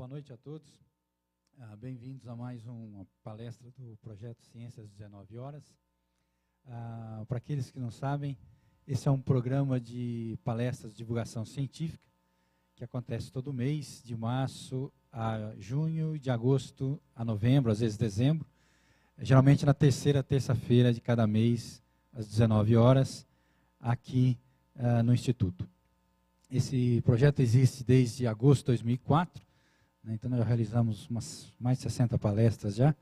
Boa noite a todos. Bem-vindos a mais uma palestra do Projeto Ciências às 19 horas. Para aqueles que não sabem, esse é um programa de palestras de divulgação científica que acontece todo mês, de março a junho, de agosto a novembro, às vezes dezembro, geralmente na terceira terça-feira de cada mês, às 19 horas, aqui no Instituto. Esse projeto existe desde agosto de 2004, né, então nós já realizamos mais de 60 palestras já,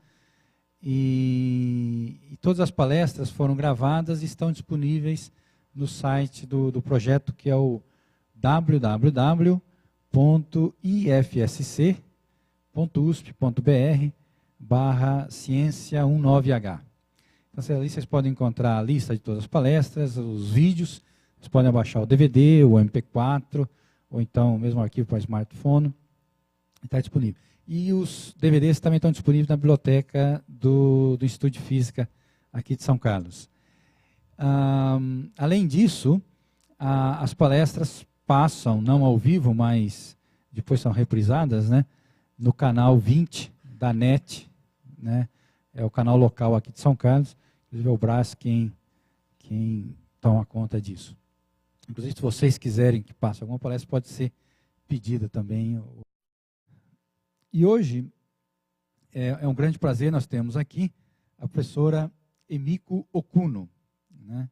e todas as palestras foram gravadas e estão disponíveis no site do projeto, que é o www.ifsc.usp.br/ciência19H. Então, ali vocês podem encontrar a lista de todas as palestras, os vídeos, vocês podem baixar o DVD, o MP4, ou então o mesmo arquivo para smartphone, está disponível. E os DVDs também estão disponíveis na biblioteca do Instituto de Física aqui de São Carlos. Além disso, as palestras passam, não ao vivo, mas depois são reprisadas, né, no canal 20 da NET, né, é o canal local aqui de São Carlos, inclusive é o Brás quem toma conta disso. Inclusive, se vocês quiserem que passe alguma palestra, pode ser pedida também. E hoje, é um grande prazer, nós temos aqui a professora Emiko Okuno, né?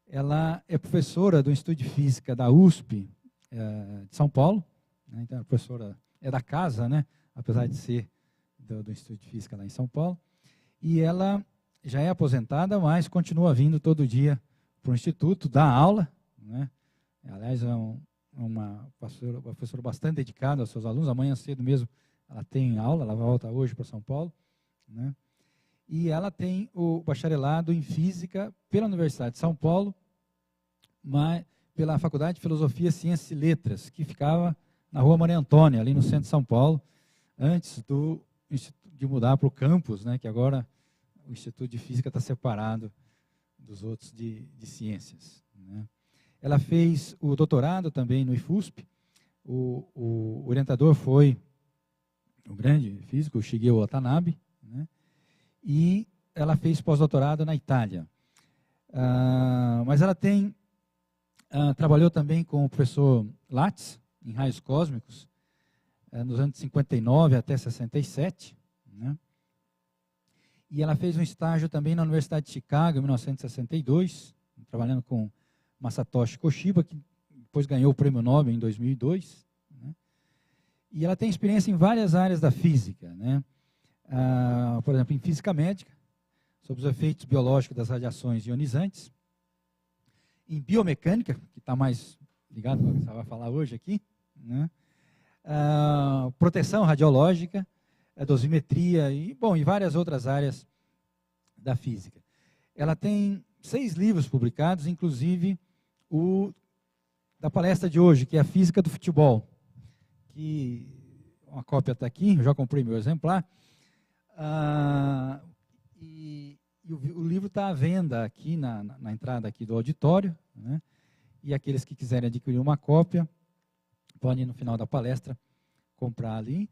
Ela é professora do Instituto de Física da USP de São Paulo, né? Então a professora é da casa, né? Apesar de ser do Instituto de Física lá em São Paulo, e ela já é aposentada, mas continua vindo todo dia para o Instituto, dar aula, né? Aliás, é uma professora bastante dedicada aos seus alunos. Amanhã cedo mesmo ela tem aula, ela volta hoje para São Paulo, né? E ela tem o bacharelado em Física pela Universidade de São Paulo, mas pela Faculdade de Filosofia, Ciências e Letras, que ficava na Rua Maria Antônia, ali no centro de São Paulo, antes de mudar para o campus, né, que agora o Instituto de Física está separado dos outros de ciências, né. Ela fez o doutorado também no IFUSP, o orientador foi o grande físico, o Shigeo Watanabe, né, e ela fez pós-doutorado na Itália. Mas ela trabalhou também com o professor Lattes, em raios cósmicos, nos anos 59 até 67, né? E ela fez um estágio também na Universidade de Chicago, em 1962, trabalhando com Masatoshi Koshiba, que depois ganhou o Prêmio Nobel em 2002. Né? E ela tem experiência em várias áreas da física, né? Por exemplo, em física médica, sobre os efeitos biológicos das radiações ionizantes, em biomecânica, que está mais ligado com o que você vai falar hoje aqui, né? Proteção radiológica, dosimetria e várias outras áreas da física. Ela tem 6 livros publicados, inclusive o da palestra de hoje, que é a Física do Futebol, que uma cópia está aqui, eu já comprei meu exemplar, e o livro está à venda aqui na entrada aqui do auditório, né? E aqueles que quiserem adquirir uma cópia, podem no final da palestra comprar ali,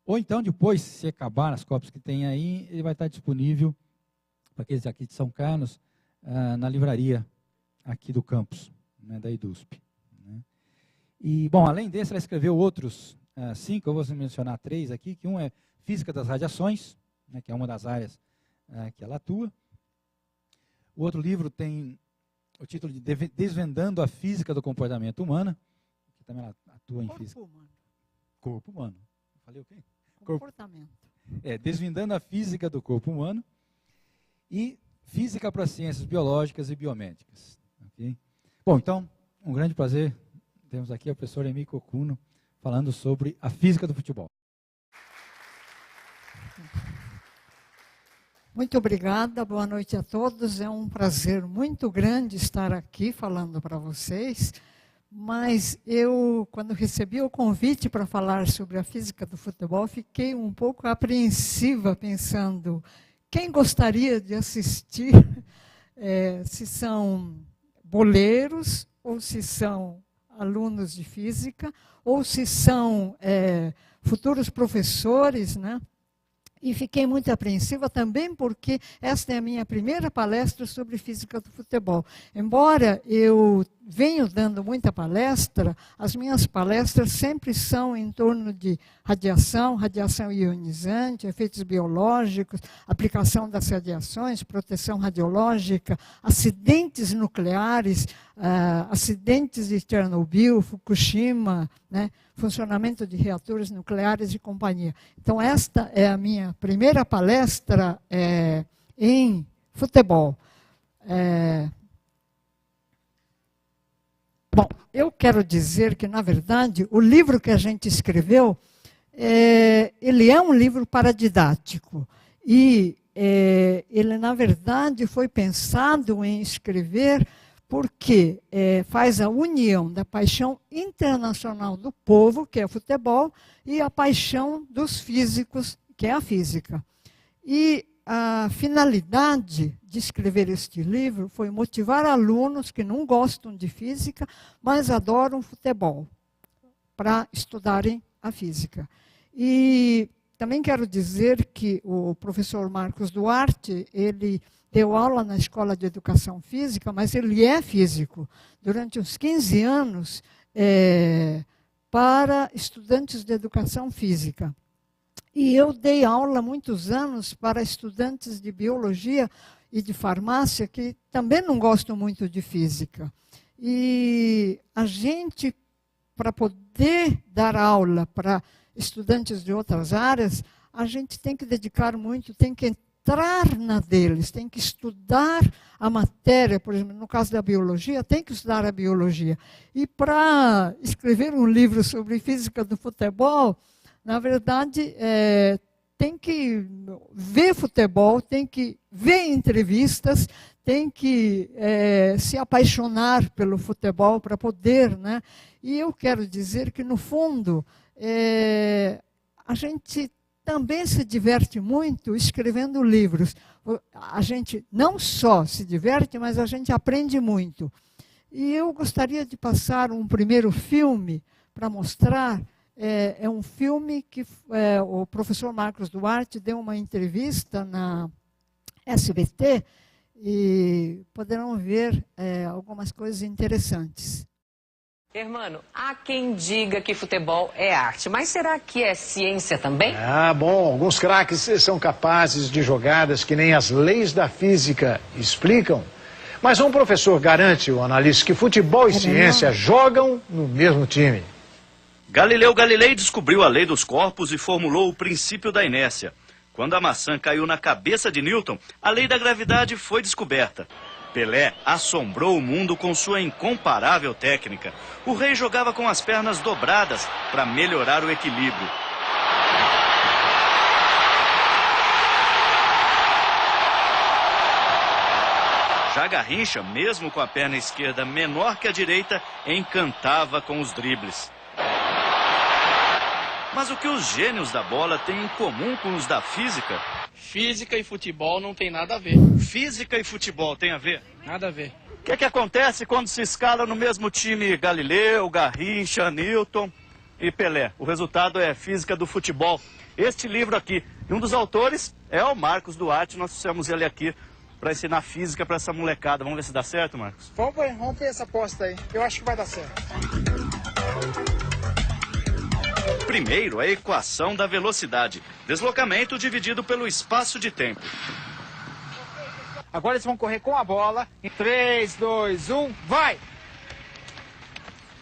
ou então depois, se acabar as cópias que tem aí, ele vai estar disponível para aqueles aqui de São Carlos, na livraria aqui do campus, né, da EDUSP. Né? E, bom, além desse, ela escreveu outros 5, eu vou mencionar 3 aqui, que um é Física das Radiações, né, que é uma das áreas que ela atua. O outro livro tem o título de Desvendando a Física do Comportamento Humano, que também ela atua em física. Corpo humano. Falei o quê? Comportamento. Desvendando a Física do Corpo Humano e Física para Ciências Biológicas e Biomédicas. Okay? Bom, então, um grande prazer. Temos aqui a professora Emiko Okuno falando sobre a física do futebol. Muito obrigada, boa noite a todos. É um prazer muito grande estar aqui falando para vocês. Mas eu, quando recebi o convite para falar sobre a física do futebol, fiquei um pouco apreensiva, pensando, quem gostaria de assistir, se são boleiros, ou se são alunos de física, ou se são futuros professores, né? E fiquei muito apreensiva também porque esta é a minha primeira palestra sobre física do futebol. Embora eu venha dando muita palestra, as minhas palestras sempre são em torno de radiação, radiação ionizante, efeitos biológicos, aplicação das radiações, proteção radiológica, acidentes nucleares, acidentes de Chernobyl, Fukushima, né? Funcionamento de reatores nucleares e companhia. Então, esta é a minha primeira palestra em futebol. Bom, eu quero dizer que, na verdade, o livro que a gente escreveu, ele é um livro paradidático. E ele, na verdade, foi pensado em escrever porque faz a união da paixão internacional do povo, que é o futebol, e a paixão dos físicos, que é a física. E a finalidade de escrever este livro foi motivar alunos que não gostam de física, mas adoram futebol, para estudarem a física. E também quero dizer que o professor Marcos Duarte, ele deu aula na Escola de Educação Física, mas ele é físico. Durante uns 15 anos, para estudantes de Educação Física. E eu dei aula há muitos anos para estudantes de Biologia e de Farmácia, que também não gostam muito de Física. E a gente, para poder dar aula para estudantes de outras áreas, a gente tem que dedicar muito, tem que entrar na deles, tem que estudar a matéria, por exemplo, no caso da biologia, tem que estudar a biologia. E para escrever um livro sobre física do futebol, na verdade, tem que ver futebol, tem que ver entrevistas, tem que se apaixonar pelo futebol para poder, né? E eu quero dizer que, no fundo, a gente também se diverte muito escrevendo livros. A gente não só se diverte, mas a gente aprende muito. E eu gostaria de passar um primeiro filme para mostrar. É um filme que o professor Marcos Duarte deu uma entrevista na SBT e poderão ver algumas coisas interessantes. Hermano, há quem diga que futebol é arte, mas será que é ciência também? Bom, alguns craques são capazes de jogadas que nem as leis da física explicam. Mas um professor garante, o analista, que futebol e ciência jogam no mesmo time. Galileu Galilei descobriu a lei dos corpos e formulou o princípio da inércia. Quando a maçã caiu na cabeça de Newton, a lei da gravidade foi descoberta. Pelé assombrou o mundo com sua incomparável técnica. O rei jogava com as pernas dobradas para melhorar o equilíbrio. Já Garrincha, mesmo com a perna esquerda menor que a direita, encantava com os dribles. Mas o que os gênios da bola têm em comum com os da física? Física e futebol não tem nada a ver. Física e futebol tem a ver? Nada a ver. O que acontece quando se escala no mesmo time Galileu, Garrincha, Newton e Pelé? O resultado é Física do Futebol. Este livro aqui, um dos autores é o Marcos Duarte. Nós trouxemos ele aqui para ensinar física para essa molecada. Vamos ver se dá certo, Marcos? Vamos ver essa aposta aí. Eu acho que vai dar certo. Primeiro, a equação da velocidade. Deslocamento dividido pelo espaço de tempo. Agora eles vão correr com a bola. Em 3, 2, 1, vai!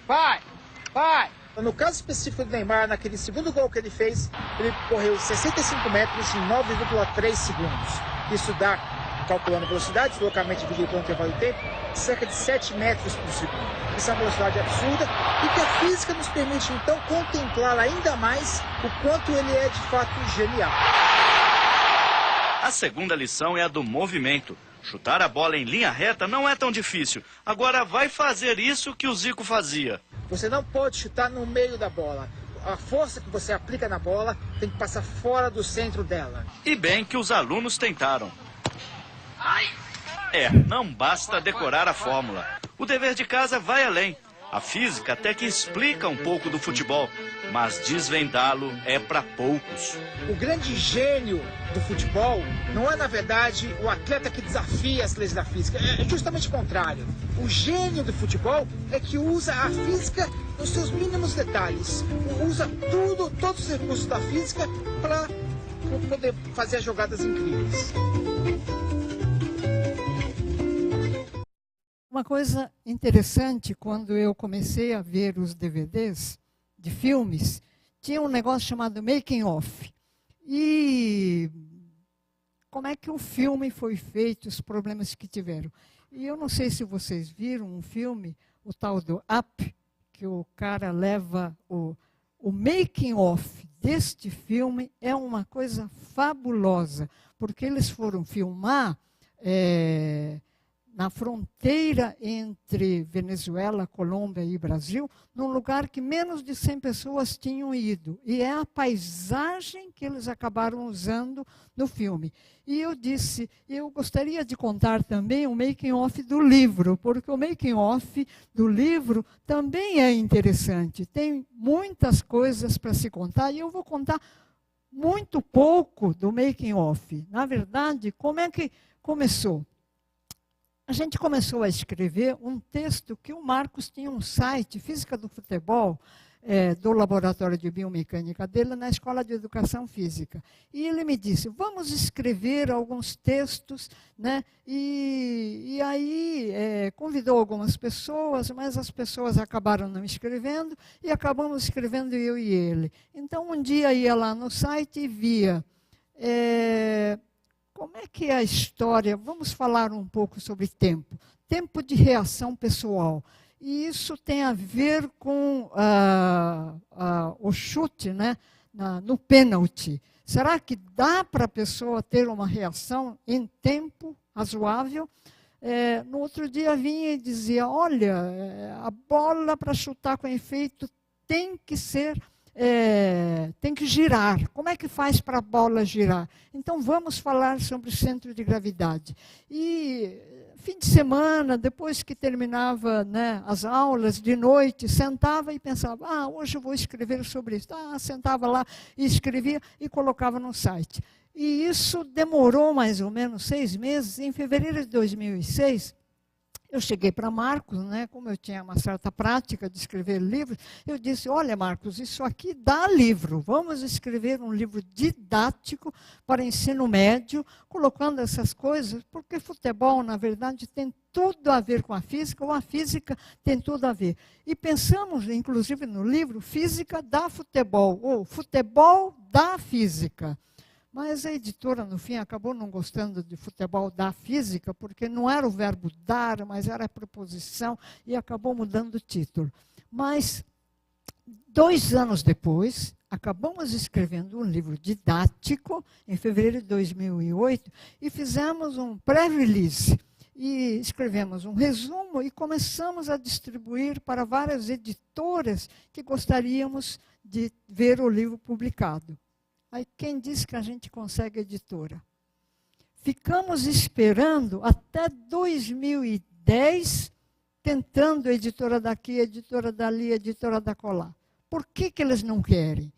Vai! Vai! No caso específico do Neymar, naquele segundo gol que ele fez, ele correu 65 metros em 9,3 segundos. Isso dá, calculando a velocidade, deslocamento dividido pelo intervalo de tempo, cerca de 7 metros por segundo. Isso é uma velocidade absurda e que a física nos permite, então, contemplar ainda mais o quanto ele é, de fato, genial. A segunda lição é a do movimento. Chutar a bola em linha reta não é tão difícil. Agora vai fazer isso que o Zico fazia. Você não pode chutar no meio da bola. A força que você aplica na bola tem que passar fora do centro dela. E bem que os alunos tentaram. Não basta decorar a fórmula. O dever de casa vai além. A física até que explica um pouco do futebol. mas desvendá-lo é para poucos. O grande gênio do futebol não é, na verdade, o atleta que desafia as leis da física. É justamente o contrário. O gênio do futebol é que usa a física nos seus mínimos detalhes. Usa todos os recursos da física para poder fazer as jogadas incríveis. Uma coisa interessante, quando eu comecei a ver os DVDs de filmes, tinha um negócio chamado Making Off. E como é que o filme foi feito, os problemas que tiveram. E eu não sei se vocês viram um filme, o tal do Up, que o cara leva o Making Off deste filme, é uma coisa fabulosa, porque eles foram filmar na fronteira entre Venezuela, Colômbia e Brasil, num lugar que menos de 100 pessoas tinham ido. E é a paisagem que eles acabaram usando no filme. E eu disse, eu gostaria de contar também o making-off do livro, porque o making-off do livro também é interessante. Tem muitas coisas para se contar, e eu vou contar muito pouco do making-off. Na verdade, como é que começou? A gente começou a escrever um texto que o Marcos tinha um site, Física do Futebol, do Laboratório de Biomecânica dele, na Escola de Educação Física. E ele me disse, vamos escrever alguns textos, né? E aí convidou algumas pessoas, mas as pessoas acabaram não escrevendo, e acabamos escrevendo eu e ele. Então, um dia ia lá no site e via... como é que é a história? Vamos falar um pouco sobre tempo. Tempo de reação pessoal. E isso tem a ver com o chute, né, no pênalti. Será que dá para a pessoa ter uma reação em tempo razoável? No outro dia vinha e dizia, olha, a bola para chutar com efeito tem que ser... tem que girar. Como é que faz para a bola girar? Então, vamos falar sobre o centro de gravidade. E, fim de semana, depois que terminava, né, as aulas, de noite, sentava e pensava, hoje eu vou escrever sobre isso. Sentava lá e escrevia e colocava no site. E isso demorou mais ou menos 6 meses. Em fevereiro de 2006, eu cheguei para Marcos, né, como eu tinha uma certa prática de escrever livros, eu disse, olha, Marcos, isso aqui dá livro. Vamos escrever um livro didático para ensino médio, colocando essas coisas, porque futebol, na verdade, tem tudo a ver com a física, ou a física tem tudo a ver. E pensamos, inclusive, no livro Física da Futebol, ou Futebol da Física. Mas a editora, no fim, acabou não gostando de futebol da física, porque não era o verbo dar, mas era a preposição, e acabou mudando o título. Mas, 2 anos depois, acabamos escrevendo um livro didático, em fevereiro de 2008, e fizemos um pré-release. E escrevemos um resumo e começamos a distribuir para várias editoras que gostaríamos de ver o livro publicado. Aí quem disse que a gente consegue editora? Ficamos esperando até 2010, tentando editora daqui, editora dali, editora da colar. Por que eles não querem?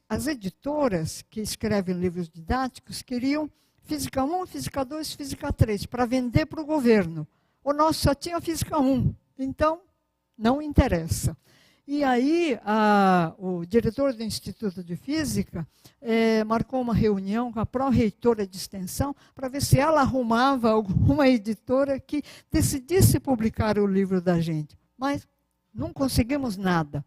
As editoras que escrevem livros didáticos queriam Física 1, Física 2, Física 3, para vender para o governo. O nosso só tinha Física 1, então não interessa. E aí, o diretor do Instituto de Física marcou uma reunião com a pró-reitora de extensão para ver se ela arrumava alguma editora que decidisse publicar o livro da gente. Mas não conseguimos nada.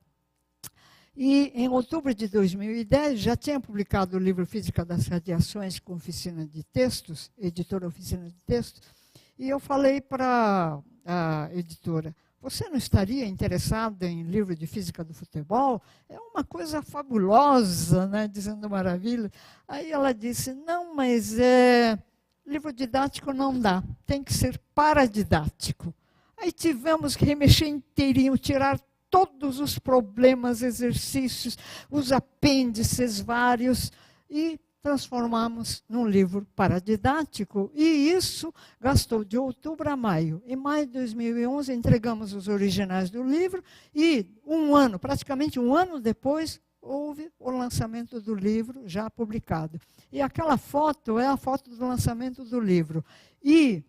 E em outubro de 2010, já tinha publicado o livro Física das Radiações com Oficina de Textos, editora Oficina de Textos, e eu falei para a editora, você não estaria interessado em livro de física do futebol? É uma coisa fabulosa, né? Dizendo maravilha. Aí ela disse, não, mas livro didático não dá, tem que ser paradidático. Aí tivemos que remexer inteirinho, tirar todos os problemas, exercícios, os apêndices vários, e transformamos num livro paradidático, e isso gastou de outubro a maio. Em maio de 2011, entregamos os originais do livro, e praticamente um ano depois, houve o lançamento do livro já publicado. E aquela foto é a foto do lançamento do livro. E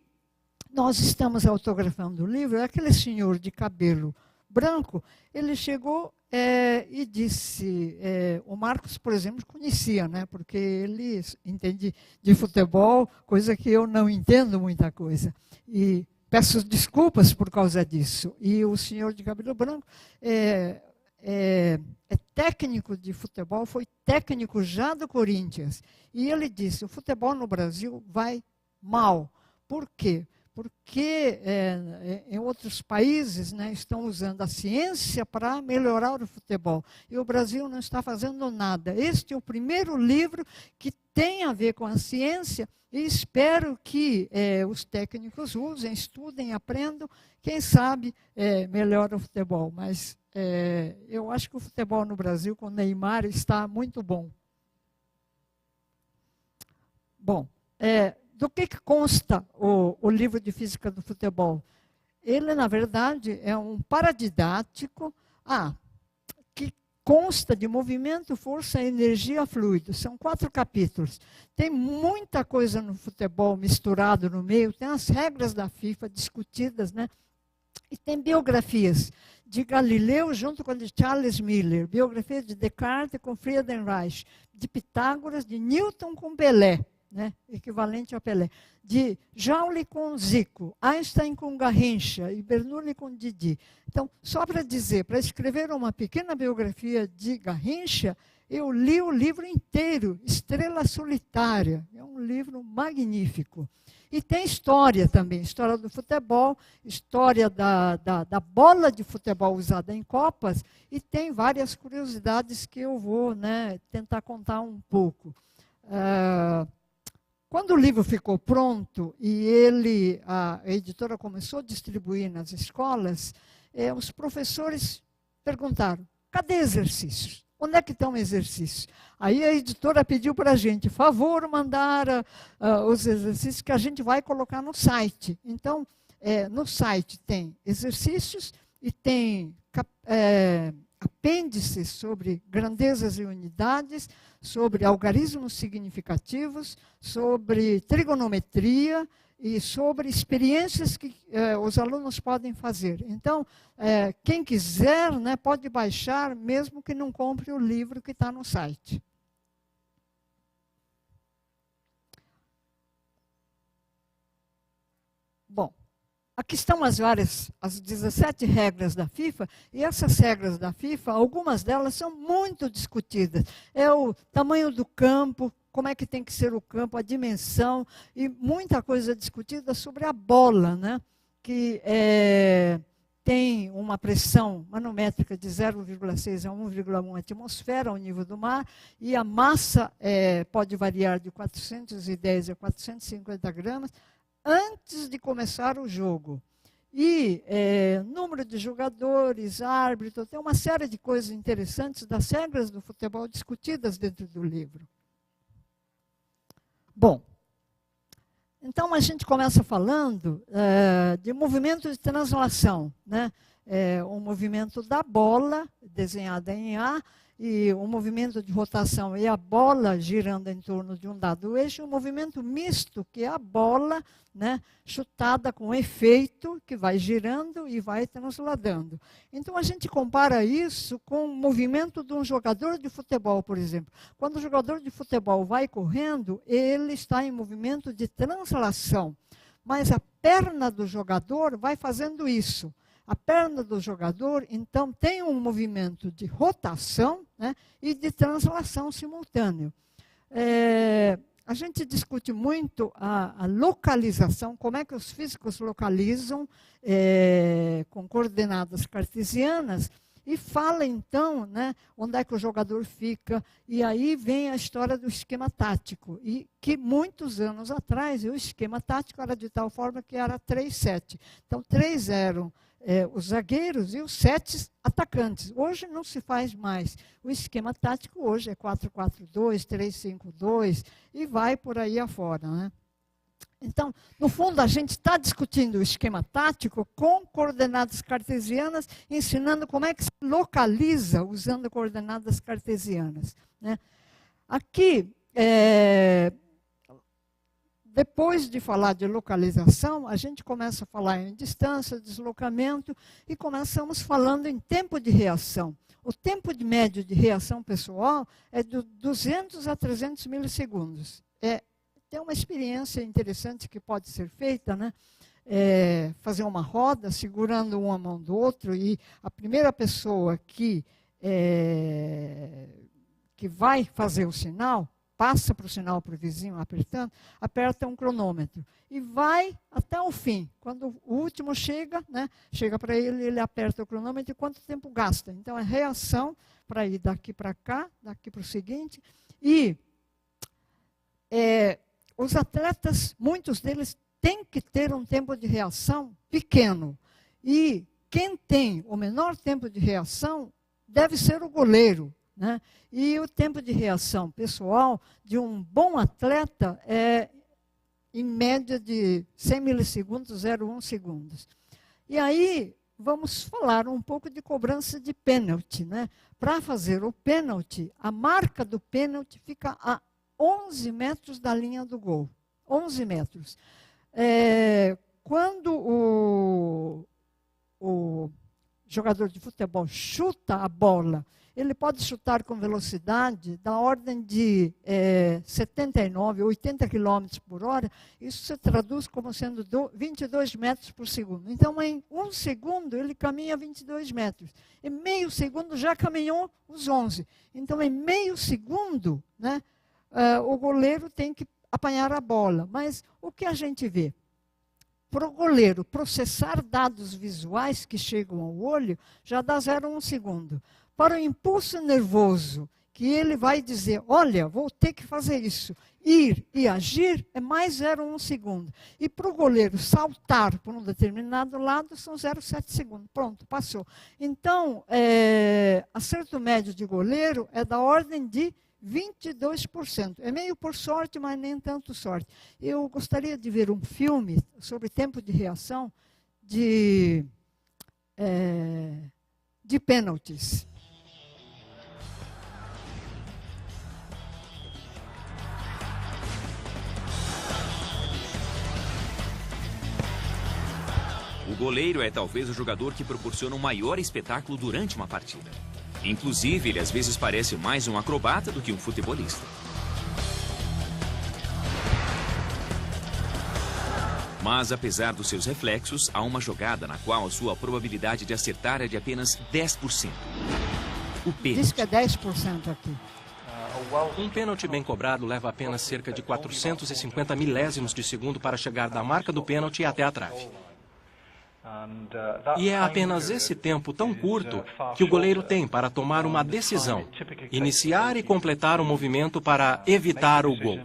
nós estamos autografando o livro, aquele senhor de cabelo branco, ele chegou e disse, o Marcos, por exemplo, conhecia, né, porque ele entende de futebol, coisa que eu não entendo muita coisa. E peço desculpas por causa disso. E o senhor de cabelo branco é técnico de futebol, foi técnico já do Corinthians. E ele disse, o futebol no Brasil vai mal. Por quê? Porque em outros países, né, estão usando a ciência para melhorar o futebol. E o Brasil não está fazendo nada. Este é o primeiro livro que tem a ver com a ciência, e espero que os técnicos usem, estudem, aprendam. Quem sabe melhora o futebol. Mas eu acho que o futebol no Brasil, com o Neymar, está muito bom. Bom, do que consta o livro de física do futebol? Ele, na verdade, é um paradidático que consta de movimento, força, energia, fluido. São 4 capítulos. Tem muita coisa no futebol misturado no meio, tem as regras da FIFA discutidas, né? E tem biografias de Galileu junto com a de Charles Miller, biografia de Descartes com Friedenreich, de Pitágoras, de Newton com Pelé, né, equivalente a Pelé, de Joule com Zico, Einstein com Garrincha e Bernoulli com Didi. Então, só para dizer, para escrever uma pequena biografia de Garrincha, eu li o livro inteiro, Estrela Solitária. É um livro magnífico. E tem história também, história do futebol, história da bola de futebol usada em Copas, e tem várias curiosidades que eu vou, né, tentar contar um pouco. Quando o livro ficou pronto e a editora começou a distribuir nas escolas, os professores perguntaram, cadê exercícios? Onde é que estão exercícios? Aí a editora pediu para a gente, favor, mandar os exercícios que a gente vai colocar no site. Então, no site tem exercícios e tem apêndices sobre grandezas e unidades, sobre algarismos significativos, sobre trigonometria e sobre experiências que os alunos podem fazer. Então, quem quiser, né, pode baixar, mesmo que não compre o livro que está no site. Bom, aqui estão as 17 regras da FIFA, e essas regras da FIFA, algumas delas são muito discutidas. É o tamanho do campo, como é que tem que ser o campo, a dimensão, e muita coisa discutida sobre a bola, né? Que tem uma pressão manométrica de 0,6 a 1,1 atmosfera ao nível do mar, e a massa pode variar de 410 a 450 gramas antes de começar o jogo. E número de jogadores, árbitro, tem uma série de coisas interessantes das regras do futebol discutidas dentro do livro. Bom, então a gente começa falando de movimento de translação, né? O movimento da bola, desenhada em A, e o movimento de rotação e a bola girando em torno de um dado eixo, e o movimento misto, que é a bola, né, chutada com efeito, que vai girando e vai transladando. Então, a gente compara isso com o movimento de um jogador de futebol, por exemplo. Quando o jogador de futebol vai correndo, ele está em movimento de translação, mas a perna do jogador vai fazendo isso. A perna do jogador, então, tem um movimento de rotação, né, e de translação simultâneo. A gente discute muito a localização, como é que os físicos localizam com coordenadas cartesianas, e fala, então, né, onde é que o jogador fica. E aí vem a história do esquema tático, e que muitos anos atrás o esquema tático era de tal forma que era 3-7. Então, 3 eram os zagueiros e os 7 atacantes. Hoje não se faz mais. O esquema tático hoje é 4-4-2, 3-5-2 e vai por aí afora, né? Então, no fundo, a gente está discutindo o esquema tático com coordenadas cartesianas, ensinando como é que se localiza usando coordenadas cartesianas, né? Aqui, depois de falar de localização, a gente começa a falar em distância, deslocamento, e começamos falando em tempo de reação. O tempo de médio de reação pessoal é de 200 a 300 milissegundos. Tem uma experiência interessante que pode ser feita, né? Fazer uma roda, segurando uma mão do outro, e a primeira pessoa que vai fazer o sinal, passa para o sinal para o vizinho apertando, aperta um cronômetro e vai até o fim. Quando o último chega, né, chega para ele, ele aperta o cronômetro e quanto tempo gasta. Então, é reação para ir daqui para cá, daqui para o seguinte. E os atletas, muitos deles, têm que ter um tempo de reação pequeno. E quem tem o menor tempo de reação deve ser o goleiro, né? E o tempo de reação pessoal de um bom atleta é, em média, de 100 milissegundos, 0,1 segundos. E aí, vamos falar um pouco de cobrança de pênalti, né? Para fazer o pênalti, a marca do pênalti fica a 11 metros da linha do gol. 11 metros. Quando o jogador de futebol chuta a bola, ele pode chutar com velocidade da ordem de 79, 80 km por hora. Isso se traduz como sendo 22 metros por segundo. Então, em 1 segundo, ele caminha 22 metros. Em meio segundo, já caminhou os 11. Então, em meio segundo, né, o goleiro tem que apanhar a bola. Mas o que a gente vê? Para o goleiro processar dados visuais que chegam ao olho, já dá 0,1 segundo. Para o impulso nervoso, que ele vai dizer, olha, vou ter que fazer isso, ir e agir, é mais 0,1 segundo. E para o goleiro saltar por um determinado lado, são 0,7 segundos. Pronto, passou. Então, acerto médio de goleiro é da ordem de 22%. É meio por sorte, mas nem tanto sorte. Eu gostaria de ver um filme sobre tempo de reação de pênaltis. O goleiro é talvez o jogador que proporciona o maior espetáculo durante uma partida. Inclusive, ele às vezes parece mais um acrobata do que um futebolista. Mas, apesar dos seus reflexos, há uma jogada na qual a sua probabilidade de acertar é de apenas 10%. O pênalti. Diz que é 10% aqui. Um pênalti bem cobrado leva apenas cerca de 450 milésimos de segundo para chegar da marca do pênalti até a trave. E é apenas esse tempo tão curto que o goleiro tem para tomar uma decisão, iniciar e completar o movimento para evitar o gol.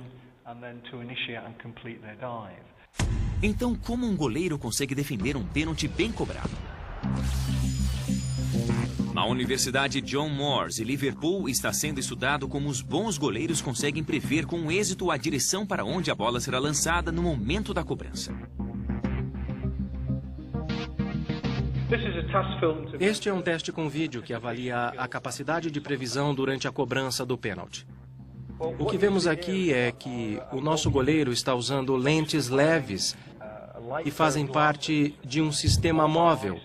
Então, como um goleiro consegue defender um pênalti bem cobrado? Na Universidade John Moores, em Liverpool, está sendo estudado como os bons goleiros conseguem prever com êxito a direção para onde a bola será lançada no momento da cobrança. Este é um teste com vídeo que avalia a capacidade de previsão durante a cobrança do pênalti. O que vemos aqui é que o nosso goleiro está usando lentes leves e fazem parte de um sistema móvel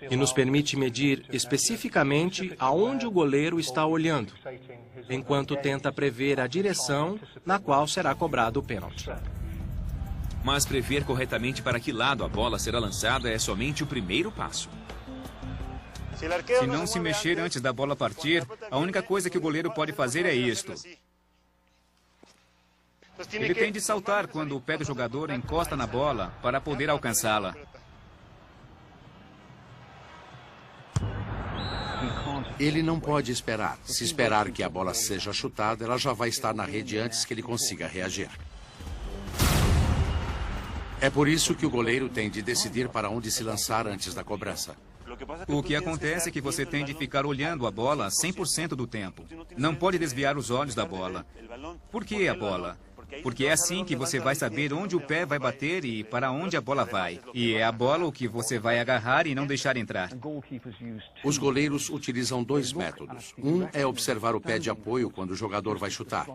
e nos permite medir especificamente aonde o goleiro está olhando, enquanto tenta prever a direção na qual será cobrado o pênalti. Mas prever corretamente para que lado a bola será lançada é somente o primeiro passo. Se não se mexer antes da bola partir, a única coisa que o goleiro pode fazer é isto. Ele tem de saltar quando o pé do jogador encosta na bola para poder alcançá-la. Ele não pode esperar. Se esperar que a bola seja chutada, ela já vai estar na rede antes que ele consiga reagir. É por isso que o goleiro tem de decidir para onde se lançar antes da cobrança. O que acontece é que você tem de ficar olhando a bola 100% do tempo. Não pode desviar os olhos da bola. Por que a bola? Porque é assim que você vai saber onde o pé vai bater e para onde a bola vai. E é a bola o que você vai agarrar e não deixar entrar. Os goleiros utilizam 2 métodos. Um é observar o pé de apoio quando o jogador vai chutar.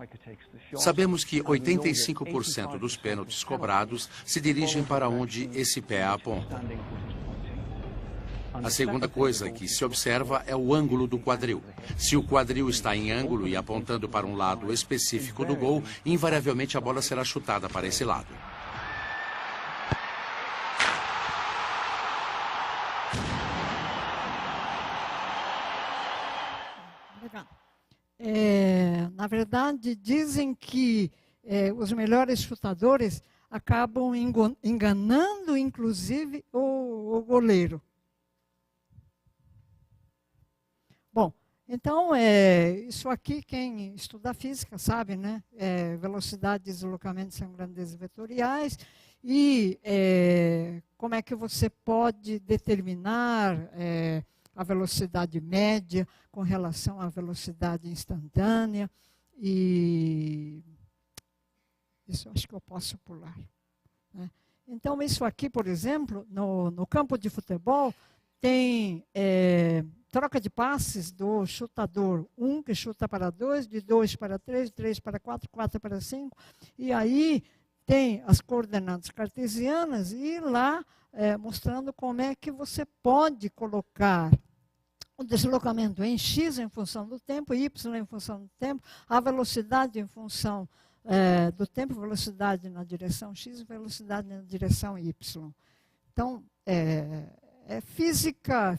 Sabemos que 85% dos pênaltis cobrados se dirigem para onde esse pé aponta. A segunda coisa que se observa é o ângulo do quadril. Se o quadril está em ângulo e apontando para um lado específico do gol, invariavelmente a bola será chutada para esse lado. Na verdade, dizem que os melhores chutadores acabam enganando, inclusive, o goleiro. Bom, então, isso aqui, quem estuda física sabe, né? Velocidade de deslocamento são grandezas vetoriais e como é que você pode determinar a velocidade média com relação à velocidade instantânea. E isso acho que eu posso pular, né? Então, isso aqui, por exemplo, no campo de futebol, tem troca de passes do chutador. 1 que chuta para 2, de 2 para 3, 3 para 4, 4 para 5. E aí tem as coordenadas cartesianas e lá mostrando como é que você pode colocar o deslocamento em x em função do tempo, y em função do tempo, a velocidade em função do tempo, velocidade na direção x e velocidade na direção y. Então, física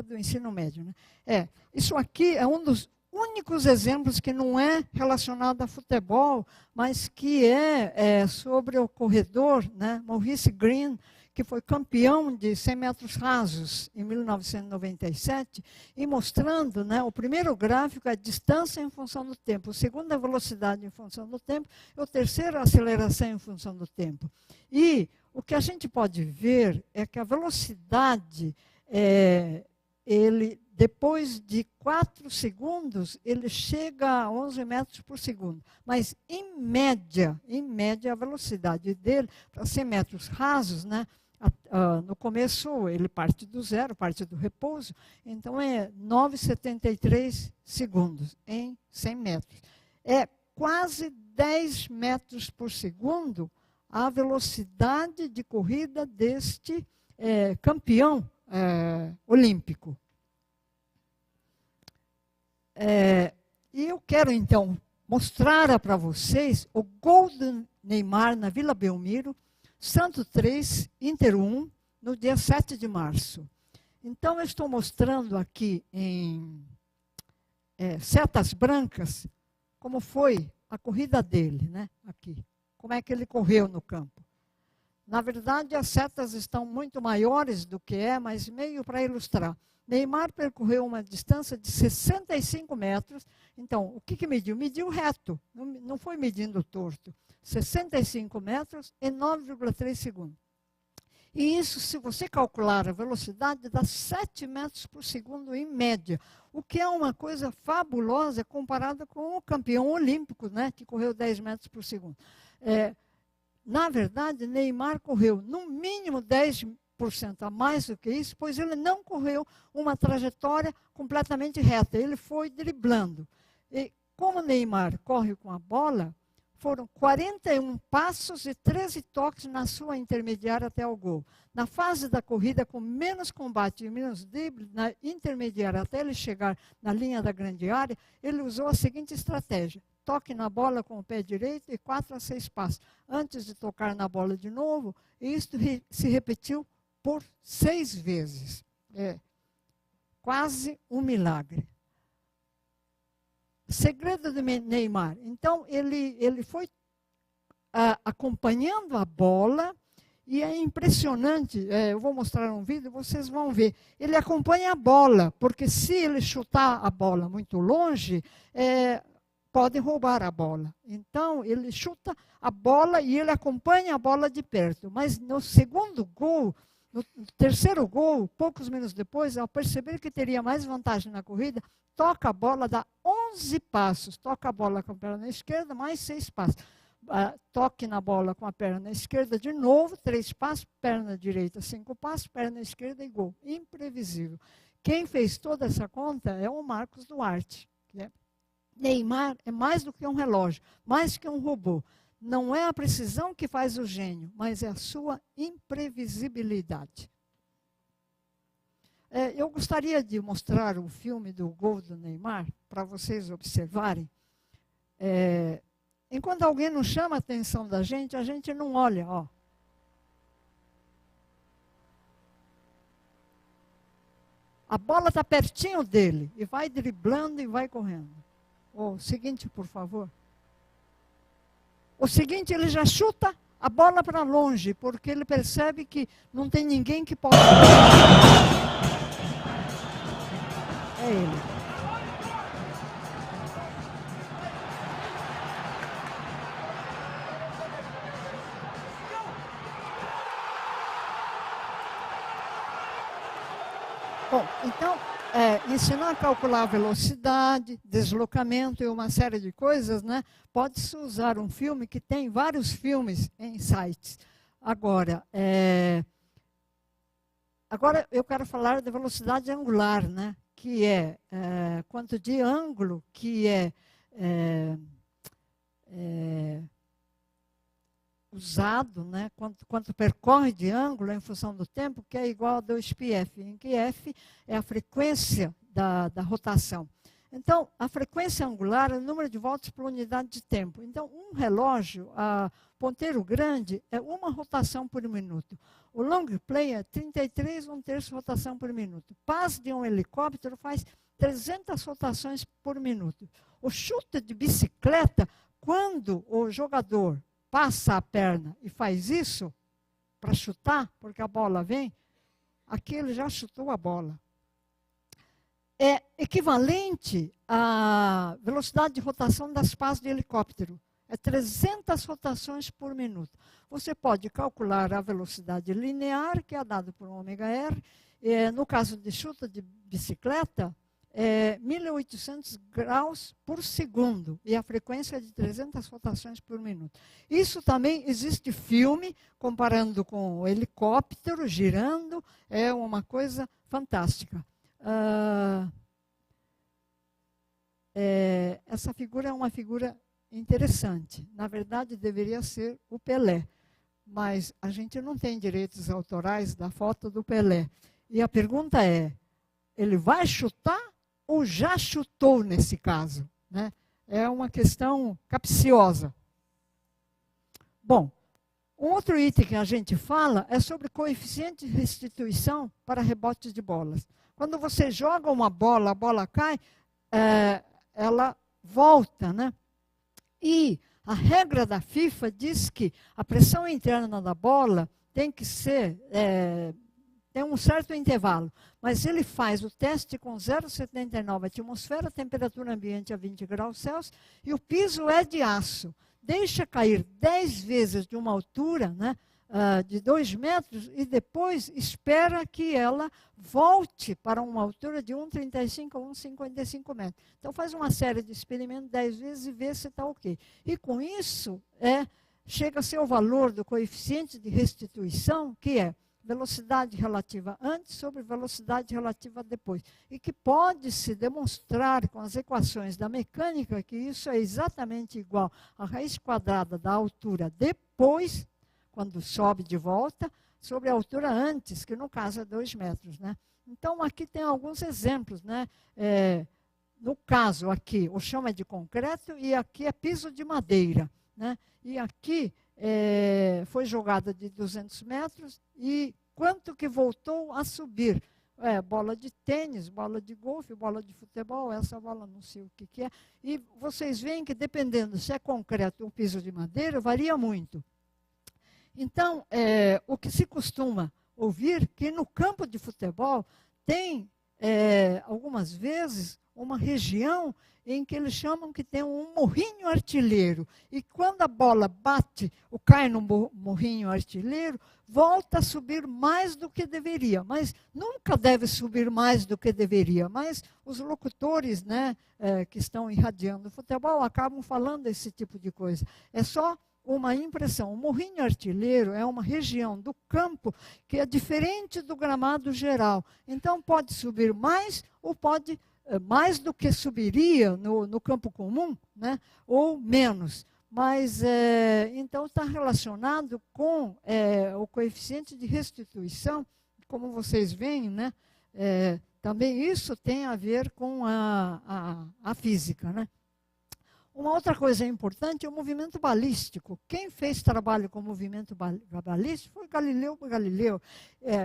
do ensino médio, né? Isso aqui é um dos únicos exemplos que não é relacionado a futebol, mas que é sobre o corredor, né? Maurice Greene, que foi campeão de 100 metros rasos em 1997, e mostrando, né, o primeiro gráfico é a distância em função do tempo, o segundo é a velocidade em função do tempo, e o terceiro é a aceleração em função do tempo. E o que a gente pode ver é que a velocidade, depois de 4 segundos, ele chega a 11 metros por segundo. Mas, em média, a velocidade dele, para 100 metros rasos, né, no começo ele parte do zero, parte do repouso, então é 9,73 segundos em 100 metros. É quase 10 metros por segundo a velocidade de corrida deste campeão olímpico. E eu quero, então, mostrar para vocês o gol do Neymar na Vila Belmiro, Santo 3, Inter 1, no dia 7 de março. Então, eu estou mostrando aqui em setas brancas como foi a corrida dele, né? Aqui. Como é que ele correu no campo. Na verdade, as setas estão muito maiores do que mas meio para ilustrar. Neymar percorreu uma distância de 65 metros. Então, o que mediu? Mediu reto, não foi medindo torto. 65 metros em 9,3 segundos. E isso, se você calcular a velocidade, dá 7 metros por segundo em média. O que é uma coisa fabulosa comparada com o campeão olímpico, né, que correu 10 metros por segundo. Na verdade, Neymar correu no mínimo 10% a mais do que isso, pois ele não correu uma trajetória completamente reta, ele foi driblando. E como Neymar corre com a bola, foram 41 passos e 13 toques na sua intermediária até o gol. Na fase da corrida, com menos combate e menos drible, na intermediária até ele chegar na linha da grande área, ele usou a seguinte estratégia: toque na bola com o pé direito e 4 a 6 passos. Antes de tocar na bola de novo, e isto se repetiu por 6 vezes. Quase um milagre. Segredo do Neymar. Então, ele foi acompanhando a bola, e é impressionante. Eu vou mostrar um vídeo, vocês vão ver. Ele acompanha a bola, porque se ele chutar a bola muito longe, podem roubar a bola. Então, ele chuta a bola e ele acompanha a bola de perto. Mas no segundo gol, no terceiro gol, poucos minutos depois, ao perceber que teria mais vantagem na corrida, toca a bola, dá 11 passos. Toca a bola com a perna esquerda, mais 6 passos. Toque na bola com a perna esquerda de novo, 3 passos, perna direita 5 passos, perna esquerda e gol. Imprevisível. Quem fez toda essa conta é o Marcos Duarte. Que é Neymar é mais do que um relógio, mais que um robô. Não é a precisão que faz o gênio, mas é a sua imprevisibilidade. Eu gostaria de mostrar o filme do gol do Neymar, para vocês observarem. Enquanto alguém não chama a atenção da gente, a gente não olha, ó. A bola está pertinho dele, e vai driblando e vai correndo. O seguinte, por favor. O seguinte, ele já chuta a bola para longe, porque ele percebe que não tem ninguém que possa... É ele. Bom, então, ensinar a calcular a velocidade, deslocamento e uma série de coisas, né? Pode-se usar um filme que tem vários filmes em sites. Agora eu quero falar da velocidade angular, né? Que é quanto de ângulo que é usado, né? Quanto percorre de ângulo em função do tempo, que é igual a 2πf, em que f é a frequência da rotação. Então, a frequência angular é o número de voltas por unidade de tempo. Então, um relógio, ponteiro grande, é uma rotação por minuto. O long play é 33 1/3 rotação por minuto. Passe de um helicóptero faz 300 rotações por minuto. O chute de bicicleta, quando o jogador passa a perna e faz isso para chutar, porque a bola vem, aqui ele já chutou a bola. É equivalente à velocidade de rotação das pás de helicóptero. É 300 rotações por minuto. Você pode calcular a velocidade linear, que é dada por ômega-r. No caso de chute de bicicleta, 1.800 graus por segundo, e a frequência é de 300 rotações por minuto. Isso também existe filme, comparando com o helicóptero, girando, é uma coisa fantástica. Essa figura é uma figura interessante. Na verdade, deveria ser o Pelé, mas a gente não tem direitos autorais da foto do Pelé. E a pergunta é, ele vai chutar ou já chutou nesse caso? Né? É uma questão capciosa. Bom, um outro item que a gente fala é sobre coeficiente de restituição para rebotes de bolas. Quando você joga uma bola, a bola cai, ela volta, né? E a regra da FIFA diz que a pressão interna da bola tem que ser... tem um certo intervalo, mas ele faz o teste com 0,79 atmosfera, temperatura ambiente a 20 graus Celsius, e o piso é de aço. Deixa cair 10 vezes de uma altura, né, de 2 metros, e depois espera que ela volte para uma altura de 1,35 a 1,55 metros. Então faz uma série de experimentos 10 vezes e vê se está ok. E com isso, chega a ser o valor do coeficiente de restituição, que é velocidade relativa antes sobre velocidade relativa depois. E que pode-se demonstrar com as equações da mecânica que isso é exatamente igual à raiz quadrada da altura depois, quando sobe de volta, sobre a altura antes, que no caso é 2 metros. Né? Então, aqui tem alguns exemplos. Né? No caso aqui, o chão é de concreto e aqui é piso de madeira. Né? E aqui... foi jogada de 200 metros e quanto que voltou a subir? Bola de tênis, bola de golfe, bola de futebol, essa bola não sei o que é. E vocês veem que dependendo se é concreto ou piso de madeira, varia muito. Então, o que se costuma ouvir que no campo de futebol tem algumas vezes, uma região em que eles chamam que tem um morrinho artilheiro. E quando a bola bate, ou cai no morrinho artilheiro, volta a subir mais do que deveria. Mas nunca deve subir mais do que deveria. Mas os locutores, né, que estão irradiando o futebol acabam falando esse tipo de coisa. É só uma impressão. O morrinho artilheiro é uma região do campo que é diferente do gramado geral. Então pode subir mais ou pode mais do que subiria no campo comum, né, ou menos. Mas, então, está relacionado com o coeficiente de restituição, como vocês veem, né, também isso tem a ver com a física, né. Uma outra coisa importante é o movimento balístico. Quem fez trabalho com o movimento balístico foi Galileu Galilei.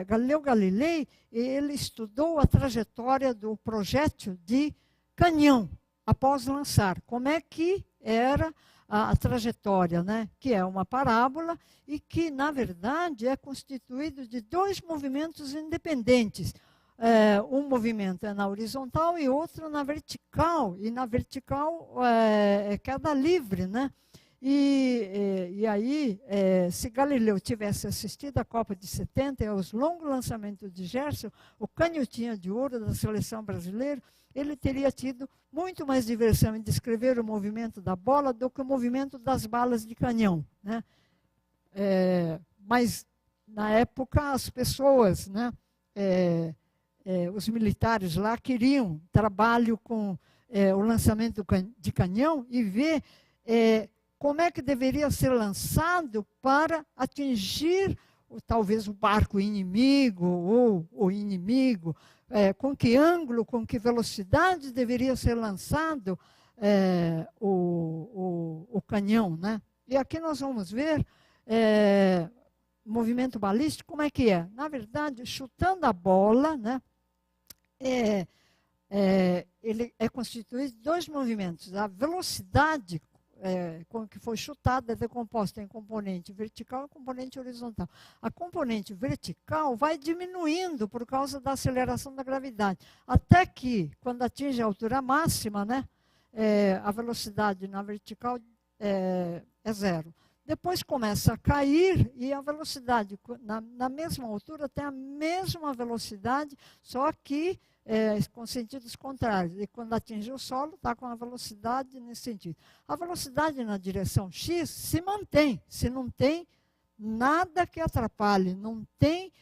Galileu Galilei, ele estudou a trajetória do projétil de canhão após lançar. Como é que era a trajetória, né? Que é uma parábola e que, na verdade, é constituído de dois movimentos independentes. Um movimento é na horizontal e outro na vertical. E na vertical é queda livre, né? E aí, se Galileu tivesse assistido à Copa de 70 e aos longos lançamentos de Gerson, o canhotinha de ouro da seleção brasileira, ele teria tido muito mais diversão em descrever o movimento da bola do que o movimento das balas de canhão, né? Mas, na época, as pessoas, né, os militares lá queriam trabalho com o lançamento de canhão e ver como é que deveria ser lançado para atingir talvez o barco inimigo ou o inimigo, com que ângulo, com que velocidade deveria ser lançado o canhão, né? E aqui nós vamos ver movimento balístico, como é que é? Na verdade, chutando a bola, né? Ele é constituído de dois movimentos. A velocidade com que foi chutada é decomposta em componente vertical e componente horizontal. A componente vertical vai diminuindo por causa da aceleração da gravidade, até que, quando atinge a altura máxima, né, a velocidade na vertical é zero. Depois começa a cair e a velocidade, na mesma altura, tem a mesma velocidade, só que com sentidos contrários. E quando atinge o solo, está com a velocidade nesse sentido. A velocidade na direção X se mantém, se não tem nada que atrapalhe, não tem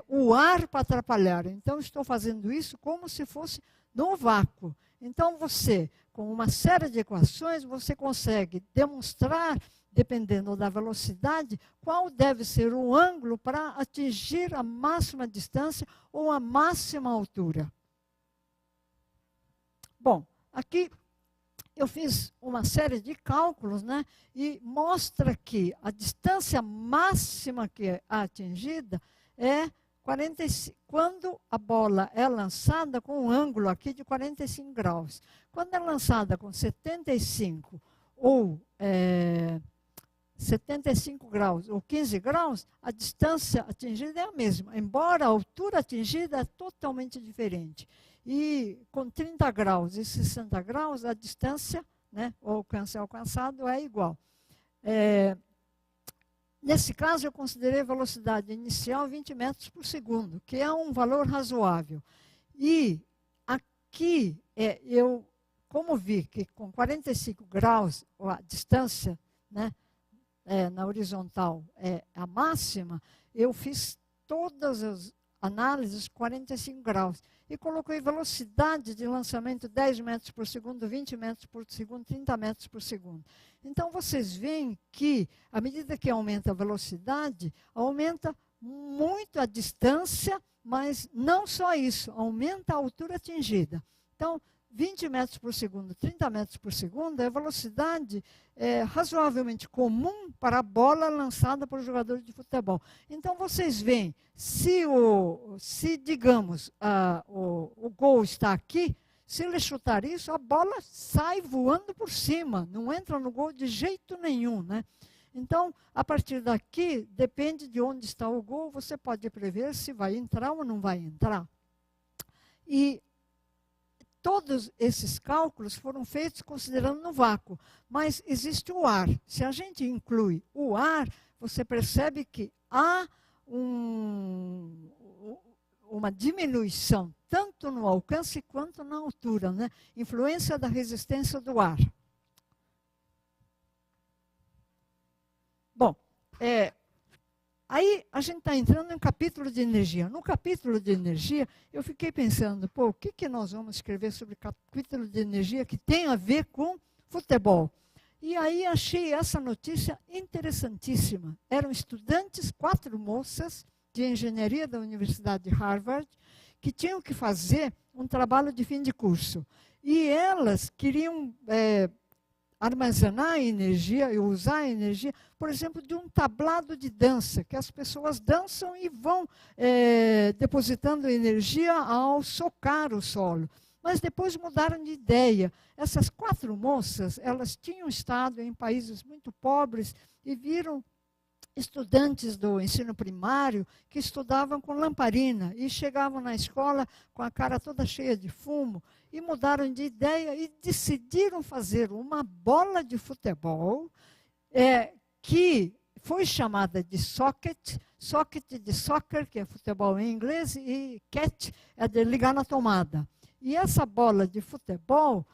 o ar para atrapalhar. Então, estou fazendo isso como se fosse no vácuo. Então, você, com uma série de equações, você consegue demonstrar, dependendo da velocidade, qual deve ser o ângulo para atingir a máxima distância ou a máxima altura. Bom, aqui eu fiz uma série de cálculos, né, e mostra que a distância máxima que é atingida é 45, quando a bola é lançada com um ângulo aqui de 45 graus. Quando é lançada com 75 ou 75 graus ou 15 graus, a distância atingida é a mesma, embora a altura atingida é totalmente diferente. E com 30 graus e 60 graus, a distância, né, o alcance alcançado é igual. Nesse caso, eu considerei a velocidade inicial 20 metros por segundo, que é um valor razoável. E aqui, como vi que com 45 graus a distância, né, na horizontal é a máxima, eu fiz todas as análises 45 graus. E coloquei velocidade de lançamento 10 metros por segundo, 20 metros por segundo, 30 metros por segundo. Então, vocês veem que, à medida que aumenta a velocidade, aumenta muito a distância, mas não só isso, aumenta a altura atingida. Então, 20 metros por segundo, 30 metros por segundo é velocidade razoavelmente comum para a bola lançada por jogador de futebol. Então, vocês veem, se digamos, o gol está aqui, se ele chutar isso, a bola sai voando por cima, não entra no gol de jeito nenhum, né? Então, a partir daqui, depende de onde está o gol, você pode prever se vai entrar ou não vai entrar. E todos esses cálculos foram feitos considerando no vácuo, mas existe o ar. Se a gente inclui o ar, você percebe que há uma diminuição, tanto no alcance quanto na altura, né? Influência da resistência do ar. Bom, aí a gente está entrando em capítulo de energia. No capítulo de energia, eu fiquei pensando, pô, o que nós vamos escrever sobre capítulo de energia que tem a ver com futebol? E aí achei essa notícia interessantíssima. Eram estudantes, 4 moças de engenharia da Universidade de Harvard, que tinham que fazer um trabalho de fim de curso. E elas queriam armazenar a energia e usar a energia, por exemplo, de um tablado de dança, que as pessoas dançam e vão depositando energia ao socar o solo. Mas depois mudaram de ideia. Essas 4 moças, elas tinham estado em países muito pobres e viram estudantes do ensino primário que estudavam com lamparina e chegavam na escola com a cara toda cheia de fumo e mudaram de ideia e decidiram fazer uma bola de futebol que foi chamada de socket de soccer, que é futebol em inglês, e catch é de ligar na tomada. E essa bola de futebol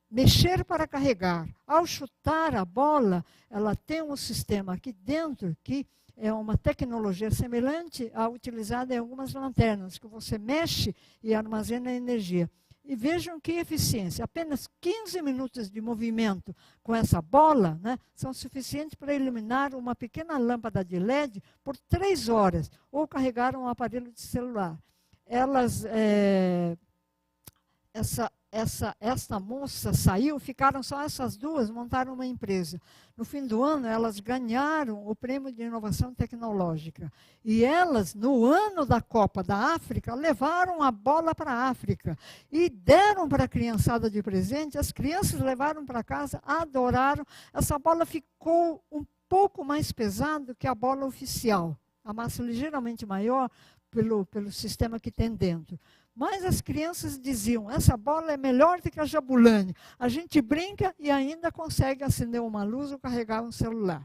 mexer para carregar. Ao chutar a bola, ela tem um sistema aqui dentro que é uma tecnologia semelhante à utilizada em algumas lanternas, que você mexe e armazena energia. E vejam que eficiência. Apenas 15 minutos de movimento com essa bola, né, são suficientes para iluminar uma pequena lâmpada de LED por 3 horas, ou carregar um aparelho de celular. Elas... Essa moça saiu, ficaram só essas 2, montaram uma empresa. No fim do ano, elas ganharam o prêmio de inovação tecnológica. E elas, no ano da Copa da África, levaram a bola para a África e deram para a criançada de presente. As crianças levaram para casa, adoraram. Essa bola ficou um pouco mais pesada que a bola oficial. A massa ligeiramente maior pelo sistema que tem dentro. Mas as crianças diziam, essa bola é melhor do que a Jabulani. A gente brinca e ainda consegue acender uma luz ou carregar um celular.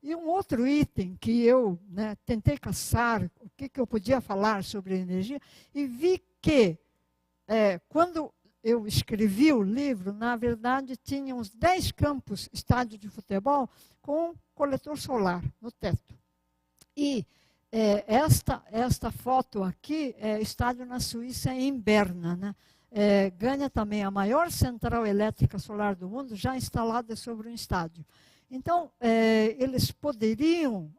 E um outro item que eu tentei caçar, o que eu podia falar sobre energia, e vi que, quando eu escrevi o livro, na verdade, tinha uns 10 campos, estádio de futebol, com coletor solar no teto. E esta foto aqui é estádio na Suíça, em Berna, né? Ganha também a maior central elétrica solar do mundo, já instalada sobre um estádio. Então, eles poderiam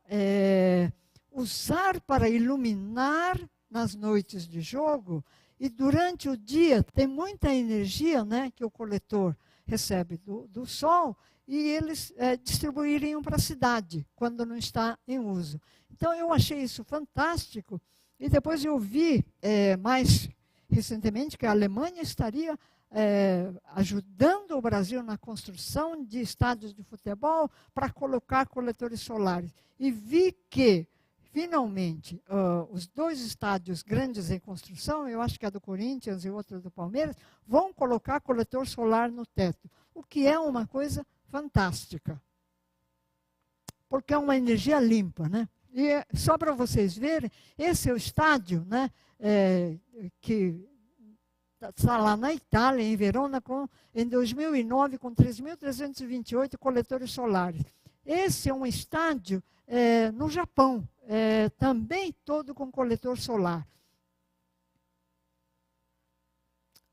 usar para iluminar nas noites de jogo, e durante o dia tem muita energia, né, que o coletor recebe do sol, e eles distribuiriam para a cidade, quando não está em uso. Então, eu achei isso fantástico. E depois eu vi, mais recentemente, que a Alemanha estaria ajudando o Brasil na construção de estádios de futebol para colocar coletores solares. E vi que, finalmente, os 2 estádios grandes em construção, eu acho que é do Corinthians e outro do Palmeiras, vão colocar coletor solar no teto, o que é uma coisa fantástica, porque é uma energia limpa, né? E só para vocês verem, esse é o estádio, né, que está lá na Itália, em Verona, em 2009, com 3.328 coletores solares. Esse é um estádio no Japão, também todo com coletor solar.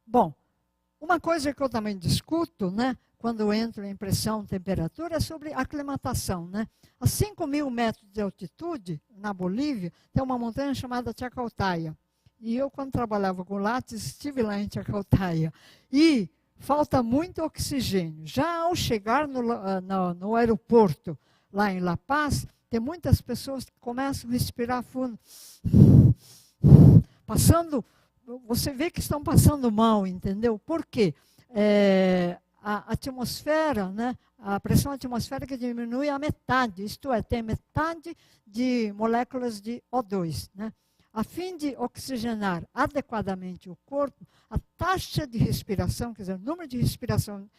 Bom, uma coisa que eu também discuto, né, quando eu entro em pressão, temperatura, é sobre aclimatação, né? A 5.000 metros de altitude, na Bolívia, tem uma montanha chamada Chacaltaya. E eu, quando trabalhava com Lattes, estive lá em Chacaltaya. E falta muito oxigênio. Já ao chegar no aeroporto, lá em La Paz, tem muitas pessoas que começam a respirar fundo. Você vê que estão passando mal, entendeu? Por quê? A atmosfera, né, a pressão atmosférica diminui a metade, isto é, tem metade de moléculas de O2. Né? a fim de oxigenar adequadamente o corpo, a taxa de respiração, quer dizer, o número de respiração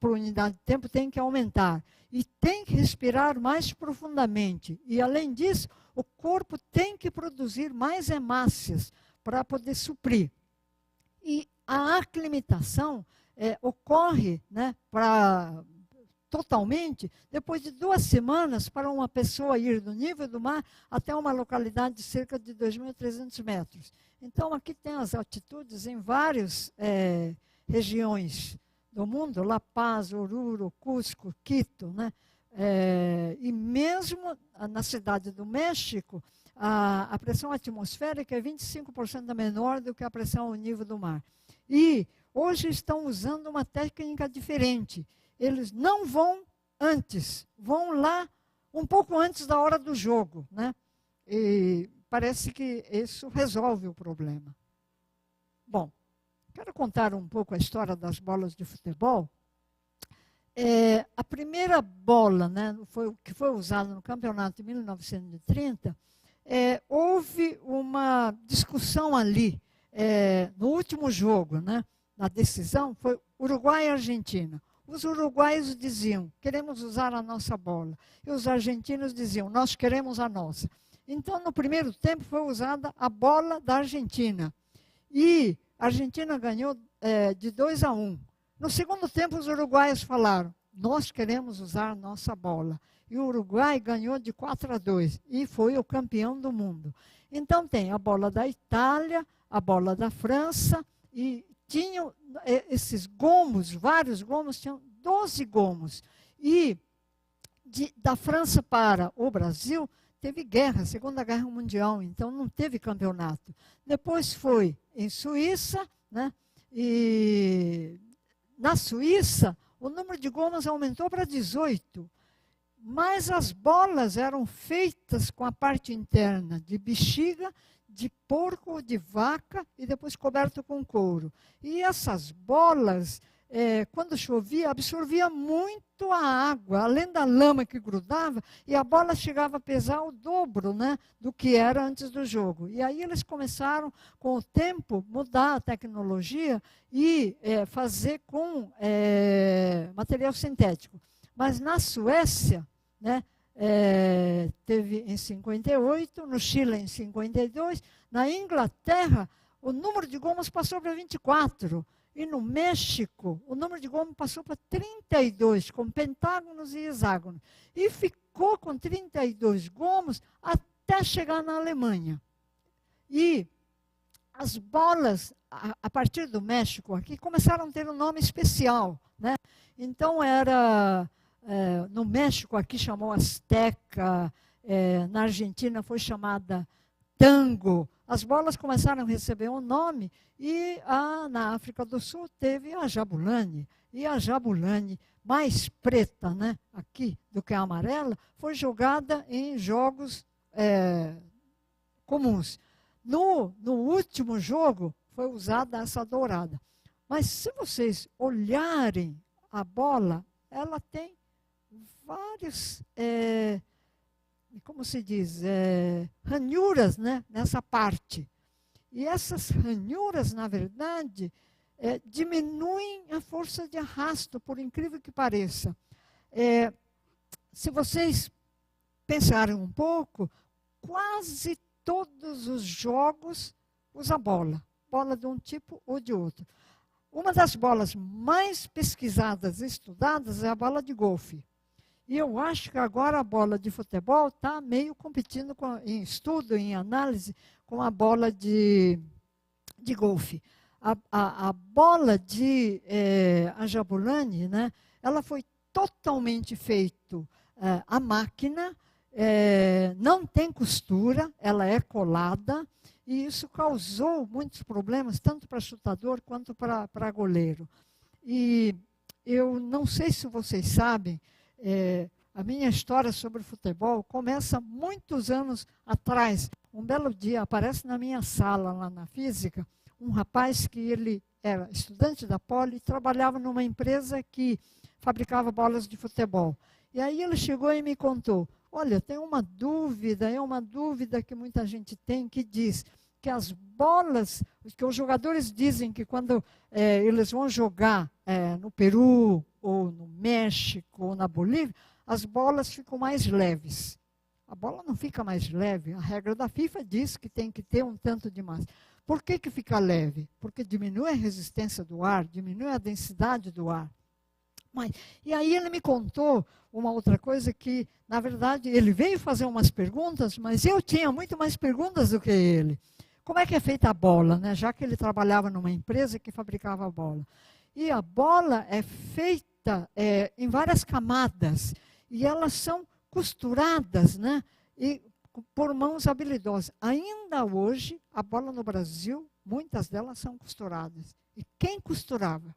por unidade de tempo tem que aumentar. E tem que respirar mais profundamente. E, além disso, o corpo tem que produzir mais hemácias para poder suprir. E a aclimatação ocorre, né, totalmente depois de 2 semanas para uma pessoa ir do nível do mar até uma localidade de cerca de 2.300 metros. Então, aqui tem as altitudes em várias regiões do mundo, La Paz, Oruro, Cusco, Quito, né? E mesmo na cidade do México, a pressão atmosférica é 25% menor do que a pressão ao nível do mar. E hoje estão usando uma técnica diferente. Eles não vão antes, vão lá um pouco antes da hora do jogo, né? E parece que isso resolve o problema. Bom, quero contar um pouco a história das bolas de futebol. A primeira bola, né, que foi usada no campeonato de 1930, houve uma discussão ali, no último jogo, né, na decisão, foi Uruguai e Argentina. Os uruguaios diziam, queremos usar a nossa bola. E os argentinos diziam, nós queremos a nossa. Então, no primeiro tempo, foi usada a bola da Argentina. E a Argentina ganhou de 2-1. No segundo tempo, os uruguaios falaram, nós queremos usar a nossa bola. E o Uruguai ganhou de 4-2 e foi o campeão do mundo. Então, tem a bola da Itália, a bola da França, e tinham esses gomos, vários gomos, tinham 12 gomos. E da França para o Brasil, teve guerra, Segunda Guerra Mundial, então não teve campeonato. Depois foi em Suíça, né? E na Suíça, o número de gomas aumentou para 18. Mas as bolas eram feitas com a parte interna de bexiga, de porco ou de vaca e depois coberto com couro. E essas bolas, quando chovia, absorvia muito a água, além da lama que grudava, e a bola chegava a pesar o dobro, né, do que era antes do jogo. E aí eles começaram, com o tempo, mudar a tecnologia e fazer com material sintético. Mas na Suécia, né, teve em 58, no Chile em 52, na Inglaterra o número de gomas passou para 24 e no México o número de gomas passou para 32, com pentágonos e hexágonos. E ficou com 32 gomos até chegar na Alemanha. E as bolas, a partir do México aqui, começaram a ter um nome especial, né? Então era... no México, aqui chamou Azteca, na Argentina foi chamada Tango. As bolas começaram a receber um nome e na África do Sul teve a Jabulani. E a Jabulani, mais preta, né, aqui do que a amarela, foi jogada em jogos comuns. No último jogo foi usada essa dourada. Mas se vocês olharem a bola, ela tem vários, como se diz, ranhuras, né, nessa parte. E essas ranhuras, na verdade, diminuem a força de arrasto, por incrível que pareça. Se vocês pensarem um pouco, quase todos os jogos usam bola de um tipo ou de outro. Uma das bolas mais pesquisadas e estudadas é a bola de golfe. E eu acho que agora a bola de futebol está meio competindo em estudo, em análise, com a bola de golfe. A bola de a Jabulani, né, ela foi totalmente feita à máquina, não tem costura, ela é colada, e isso causou muitos problemas, tanto para chutador quanto para goleiro. E eu não sei se vocês sabem, a minha história sobre futebol começa muitos anos atrás. Um belo dia aparece na minha sala, lá na física, um rapaz que ele era estudante da Poli e trabalhava numa empresa que fabricava bolas de futebol. E aí ele chegou e me contou, Olha, tem uma dúvida, é uma dúvida que muita gente tem, que diz que as bolas, que os jogadores dizem que quando eles vão jogar no Peru, ou no México, ou na Bolívia, as bolas ficam mais leves. A bola não fica mais leve. A regra da FIFA diz que tem que ter um tanto de massa. Por que que fica leve? Porque diminui a resistência do ar, diminui a densidade do ar. E aí ele me contou uma outra coisa que, na verdade, ele veio fazer umas perguntas, mas eu tinha muito mais perguntas do que ele. Como é que é feita a bola, né? Já que ele trabalhava numa empresa que fabricava a bola. E a bola é feita em várias camadas, e elas são costuradas, né? E por mãos habilidosas. Ainda hoje, a bola no Brasil, muitas delas são costuradas. E quem costurava?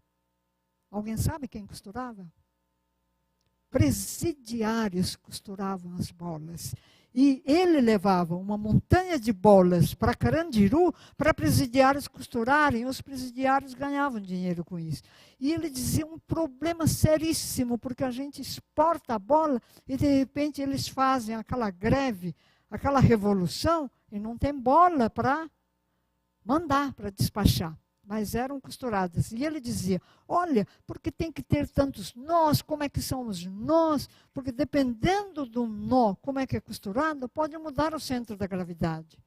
Alguém sabe quem costurava? Presidiários costuravam as bolas. E ele levava uma montanha de bolas para Carandiru para presidiários costurarem. Os presidiários ganhavam dinheiro com isso. E ele dizia um problema seríssimo, porque a gente exporta a bola e, de repente, eles fazem aquela greve, aquela revolução, e não tem bola para mandar, para despachar. Mas eram costuradas. E ele dizia, olha, porque tem que ter tantos nós, como é que são os nós? Porque dependendo do nó, como é que é costurado, pode mudar o centro da gravidade.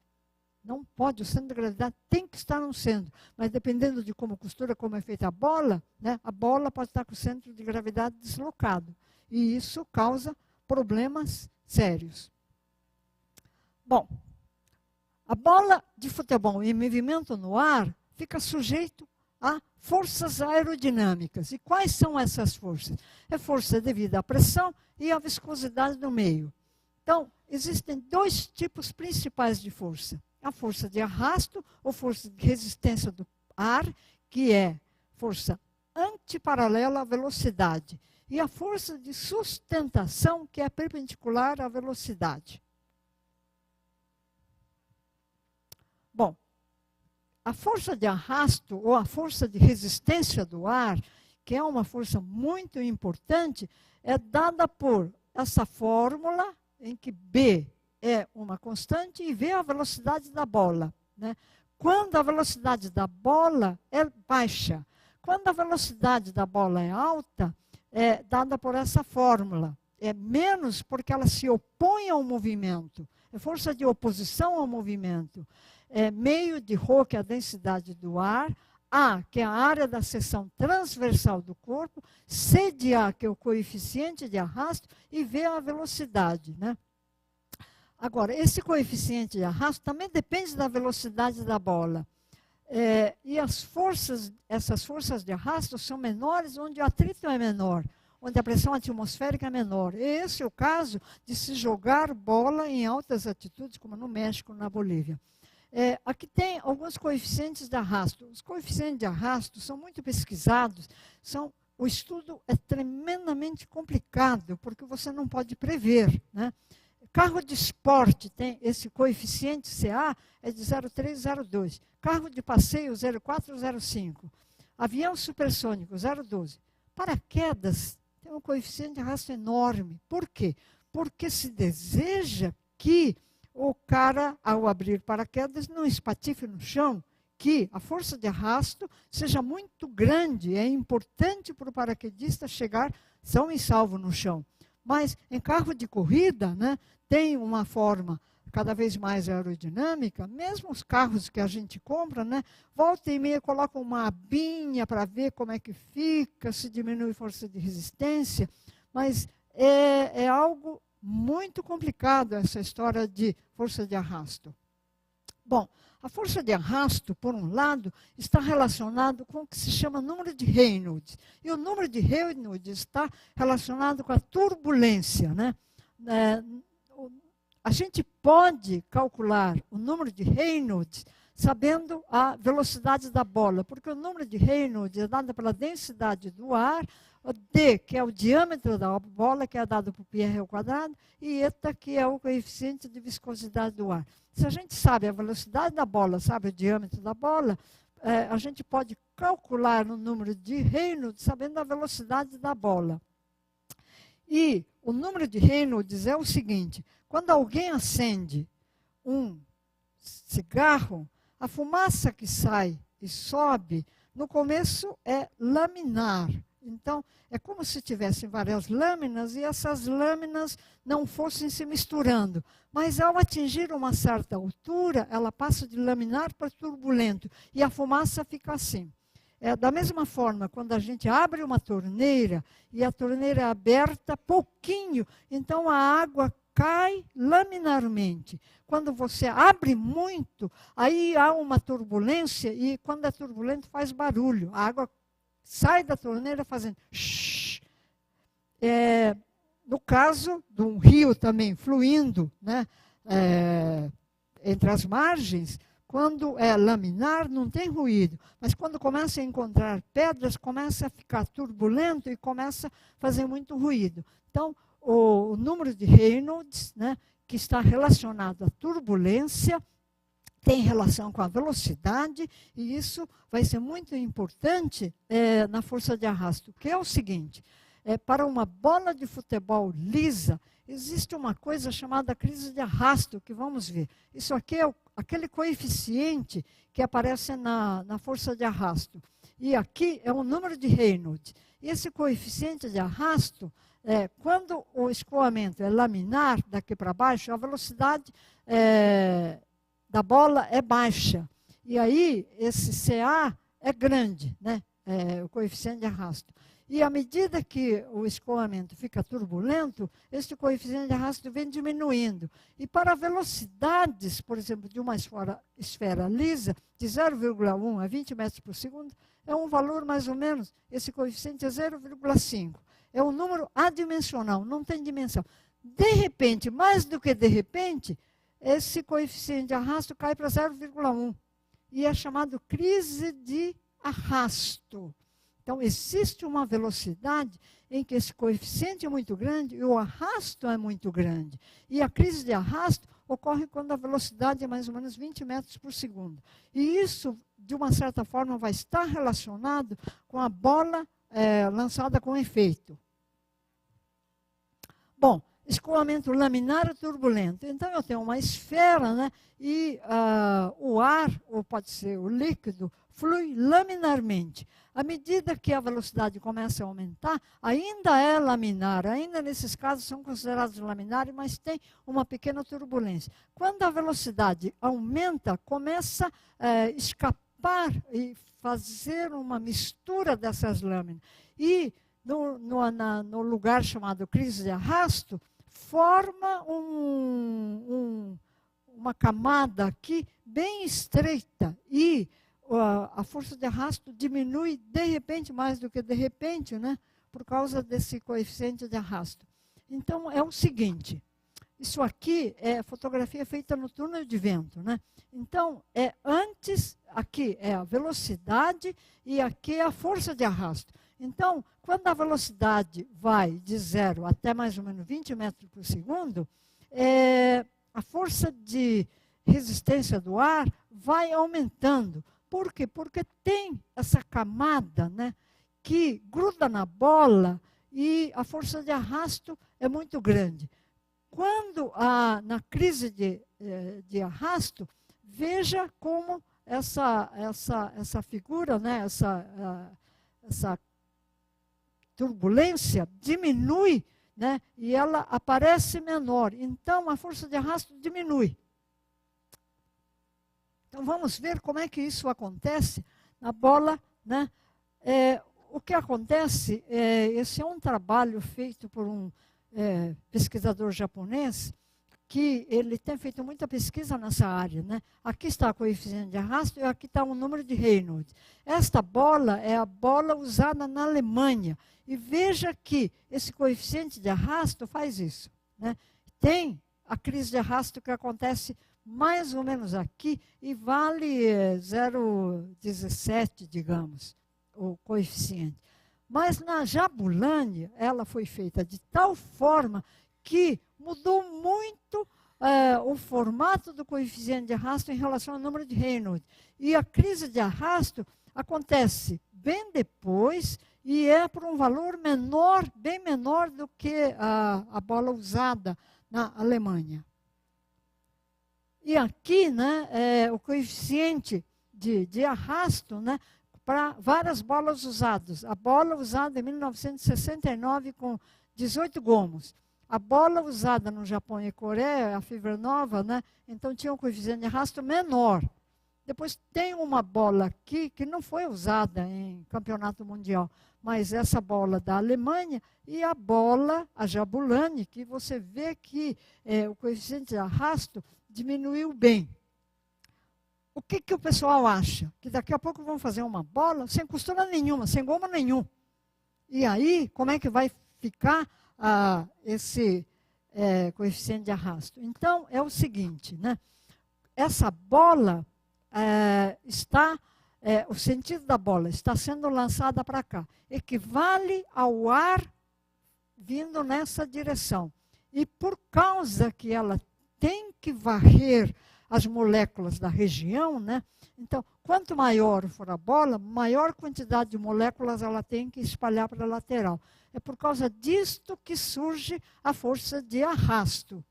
Não pode, o centro da gravidade tem que estar no centro. Mas dependendo de como costura, como é feita a bola, né, a bola pode estar com o centro de gravidade deslocado. E isso causa problemas sérios. Bom, a bola de futebol em movimento no ar fica sujeito a forças aerodinâmicas. E quais são essas forças? É força devida à pressão e à viscosidade do meio. Então, existem dois tipos principais de força. A força de arrasto, ou força de resistência do ar, que é força antiparalela à velocidade. E a força de sustentação, que é perpendicular à velocidade. Bom, a força de arrasto ou a força de resistência do ar, que é uma força muito importante, é dada por essa fórmula em que B é uma constante e V é a velocidade da bola, né? Quando a velocidade da bola é baixa, quando a velocidade da bola é alta, é dada por essa fórmula. É menos porque ela se opõe ao movimento. É força de oposição ao movimento. Meio de ρ, que é a densidade do ar, A, que é a área da seção transversal do corpo, C de A, que é o coeficiente de arrasto, e V é a velocidade, né? Agora, esse coeficiente de arrasto também depende da velocidade da bola. E essas forças de arrasto são menores onde o atrito é menor, onde a pressão atmosférica é menor. E esse é o caso de se jogar bola em altas altitudes, como no México, na Bolívia. Aqui tem alguns coeficientes de arrasto. Os coeficientes de arrasto são muito pesquisados. O estudo é tremendamente complicado, porque você não pode prever, né? Carro de esporte tem esse coeficiente CA, é de 0,302. Carro de passeio, 0,405. Avião supersônico, 0,12. Paraquedas tem um coeficiente de arrasto enorme. Por quê? Porque se deseja que o cara, ao abrir paraquedas, não espatife no chão, que a força de arrasto seja muito grande. É importante para o paraquedista chegar são e salvo no chão. Mas em carro de corrida, né, tem uma forma cada vez mais aerodinâmica. Mesmo os carros que a gente compra, né, volta e meia colocam uma abinha para ver como é que fica, se diminui força de resistência. Mas é algo muito complicado essa história de força de arrasto. Bom, a força de arrasto, por um lado, está relacionado com o que se chama número de Reynolds. E o número de Reynolds está relacionado com a turbulência, né? A gente pode calcular o número de Reynolds sabendo a velocidade da bola, porque o número de Reynolds é dado pela densidade do ar, o D, que é o diâmetro da bola, que é dado por πr ao quadrado, e eta, que é o coeficiente de viscosidade do ar. Se a gente sabe a velocidade da bola, sabe o diâmetro da bola, a gente pode calcular o número de Reynolds sabendo a velocidade da bola. E o número de Reynolds é o seguinte: quando alguém acende um cigarro, a fumaça que sai e sobe, no começo é laminar. Então, é como se tivessem várias lâminas e essas lâminas não fossem se misturando. Mas ao atingir uma certa altura, ela passa de laminar para turbulento e a fumaça fica assim. Da mesma forma, quando a gente abre uma torneira e a torneira é aberta pouquinho, então a água cai laminarmente. Quando você abre muito, aí há uma turbulência e quando é turbulento faz barulho. A água sai da torneira fazendo shhh. No caso de um rio também fluindo, né, entre as margens, quando é laminar, não tem ruído. Mas quando começa a encontrar pedras, começa a ficar turbulento e começa a fazer muito ruído. Então, o número de Reynolds, né, que está relacionado à turbulência, tem relação com a velocidade, e isso vai ser muito importante na força de arrasto. Que é o seguinte, para uma bola de futebol lisa, existe uma coisa chamada crise de arrasto, que vamos ver. Isso aqui é aquele coeficiente que aparece na força de arrasto. E aqui é o número de Reynolds. E esse coeficiente de arrasto, quando o escoamento é laminar, daqui para baixo, a velocidade da bola é baixa. E aí, esse CA é grande, né? O coeficiente de arrasto. E à medida que o escoamento fica turbulento, esse coeficiente de arrasto vem diminuindo. E para velocidades, por exemplo, de uma esfera lisa, de 0,1 a 20 metros por segundo, é um valor mais ou menos, esse coeficiente é 0,5. É um número adimensional, não tem dimensão. De repente, mais do que de repente, esse coeficiente de arrasto cai para 0,1. E é chamado crise de arrasto. Então, existe uma velocidade em que esse coeficiente é muito grande e o arrasto é muito grande. E a crise de arrasto ocorre quando a velocidade é mais ou menos 20 metros por segundo. E isso, de uma certa forma, vai estar relacionado com a bola lançada com efeito. Bom, escoamento laminar turbulento. Então, eu tenho uma esfera, né, e o ar, ou pode ser o líquido, flui laminarmente. À medida que a velocidade começa a aumentar, ainda é laminar, ainda nesses casos são considerados laminares, mas tem uma pequena turbulência. Quando a velocidade aumenta, começa a escapar e fazer uma mistura dessas lâminas. E no lugar chamado crise de arrasto, forma uma camada aqui bem estreita e a força de arrasto diminui de repente, mais do que de repente, né, por causa desse coeficiente de arrasto. Então, é o seguinte, isso aqui é fotografia feita no túnel de vento, né? Então, antes, aqui é a velocidade e aqui é a força de arrasto. Então, quando a velocidade vai de 0 até mais ou menos 20 metros por segundo, a força de resistência do ar vai aumentando. Por quê? Porque tem essa camada, né, que gruda na bola e a força de arrasto é muito grande. Quando na crise de arrasto, veja como essa figura, né, essa turbulência diminui, né, e ela aparece menor. Então, a força de arrasto diminui. Então, vamos ver como é que isso acontece na bola, né? O que acontece, esse é um trabalho feito por um pesquisador japonês, que ele tem feito muita pesquisa nessa área, né? Aqui está o coeficiente de arrasto e aqui está o número de Reynolds. Esta bola é a bola usada na Alemanha. E veja que esse coeficiente de arrasto faz isso, né? Tem a crise de arrasto que acontece mais ou menos aqui e vale 0,17, digamos, o coeficiente. Mas na Jabulani, ela foi feita de tal forma que mudou muito o formato do coeficiente de arrasto em relação ao número de Reynolds. E a crise de arrasto acontece bem depois E é por um valor menor, bem menor do que a bola usada na Alemanha. E aqui, né, o coeficiente de arrasto, né, para várias bolas usadas. A bola usada em 1969 com 18 gomos. A bola usada no Japão e Coreia, a fibra nova, né, então tinha um coeficiente de arrasto menor. Depois tem uma bola aqui que não foi usada em campeonato mundial, mas essa bola da Alemanha e a bola, a Jabulani, que você vê que o coeficiente de arrasto diminuiu bem. O que o pessoal acha? Que daqui a pouco vão fazer uma bola sem costura nenhuma, sem goma nenhum. E aí, como é que vai ficar esse coeficiente de arrasto? Então, é o seguinte, né? Essa bola o sentido da bola está sendo lançada para cá. Equivale ao ar vindo nessa direção. E por causa que ela tem que varrer as moléculas da região, né? Então, quanto maior for a bola, maior quantidade de moléculas ela tem que espalhar para a lateral. É por causa disto que surge a força de arrasto.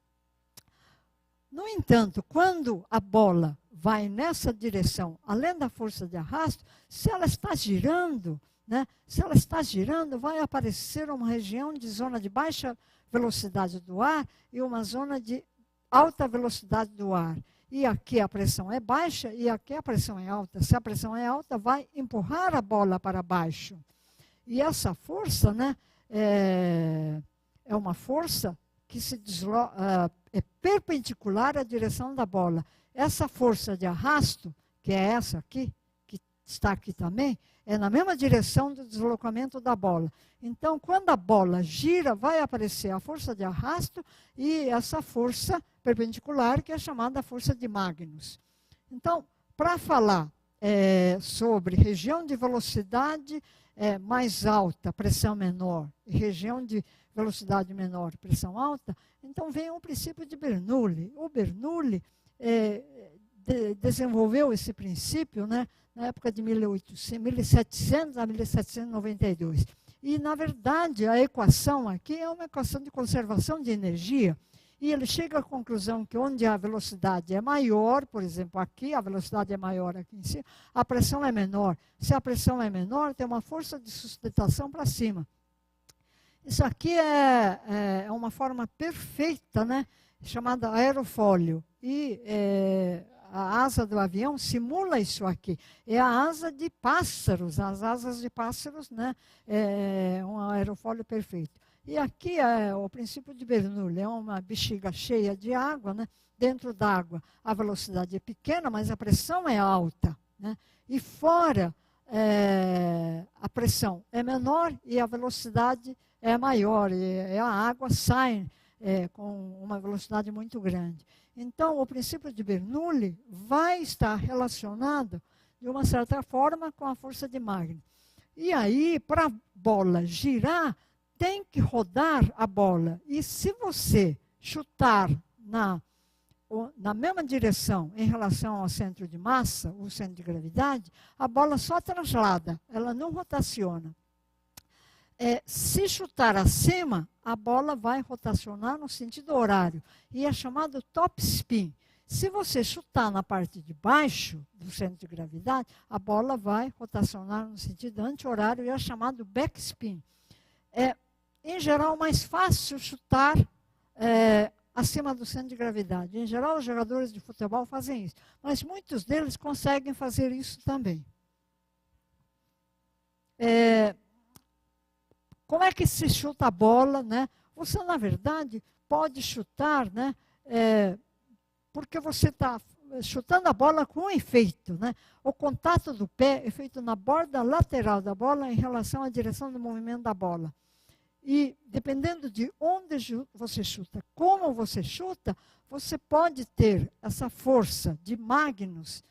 No entanto, quando a bola vai nessa direção, além da força de arrasto, se ela está girando, né? Se ela está girando, vai aparecer uma região de zona de baixa velocidade do ar e uma zona de alta velocidade do ar. E aqui a pressão é baixa e aqui a pressão é alta. Se a pressão é alta, vai empurrar a bola para baixo. E essa força, né, é uma força que se é perpendicular à direção da bola. Essa força de arrasto, que é essa aqui, que está aqui também, é na mesma direção do deslocamento da bola. Então, quando a bola gira, vai aparecer a força de arrasto e essa força perpendicular, que é chamada força de Magnus. Então, para falar sobre região de velocidade mais alta, pressão menor, e região de velocidade menor, pressão alta, então vem o princípio de Bernoulli. O Bernoulli desenvolveu esse princípio, né, na época de 1700 a 1792. E, na verdade, a equação aqui é uma equação de conservação de energia. E ele chega à conclusão que onde a velocidade é maior, por exemplo, aqui, a velocidade é maior aqui em cima, a pressão é menor. Se a pressão é menor, tem uma força de sustentação para cima. Isso aqui é uma forma perfeita, né, chamada aerofólio. E a asa do avião simula isso aqui. É a asa de pássaros, as asas de pássaros, né, é um aerofólio perfeito. E aqui é o princípio de Bernoulli, é uma bexiga cheia de água, né? Dentro d'água a velocidade é pequena, mas a pressão é alta, né? E fora a pressão é menor e a velocidade é maior, e a água sai com uma velocidade muito grande. Então, o princípio de Bernoulli vai estar relacionado, de uma certa forma, com a força de Magnus. E aí, para a bola girar, tem que rodar a bola. E se você chutar na mesma direção em relação ao centro de massa, o centro de gravidade, a bola só traslada, ela não rotaciona. Se chutar acima, a bola vai rotacionar no sentido horário. E é chamado top spin. Se você chutar na parte de baixo do centro de gravidade, a bola vai rotacionar no sentido anti-horário e é chamado backspin. Em geral, mais fácil chutar acima do centro de gravidade. Em geral, os jogadores de futebol fazem isso. Mas muitos deles conseguem fazer isso também. Como é que se chuta a bola, né? Você, na verdade, pode chutar, né? Porque você está chutando a bola com um efeito, né? O contato do pé é feito na borda lateral da bola em relação à direção do movimento da bola. E dependendo de onde você chuta, como você chuta, você pode ter essa força de Magnus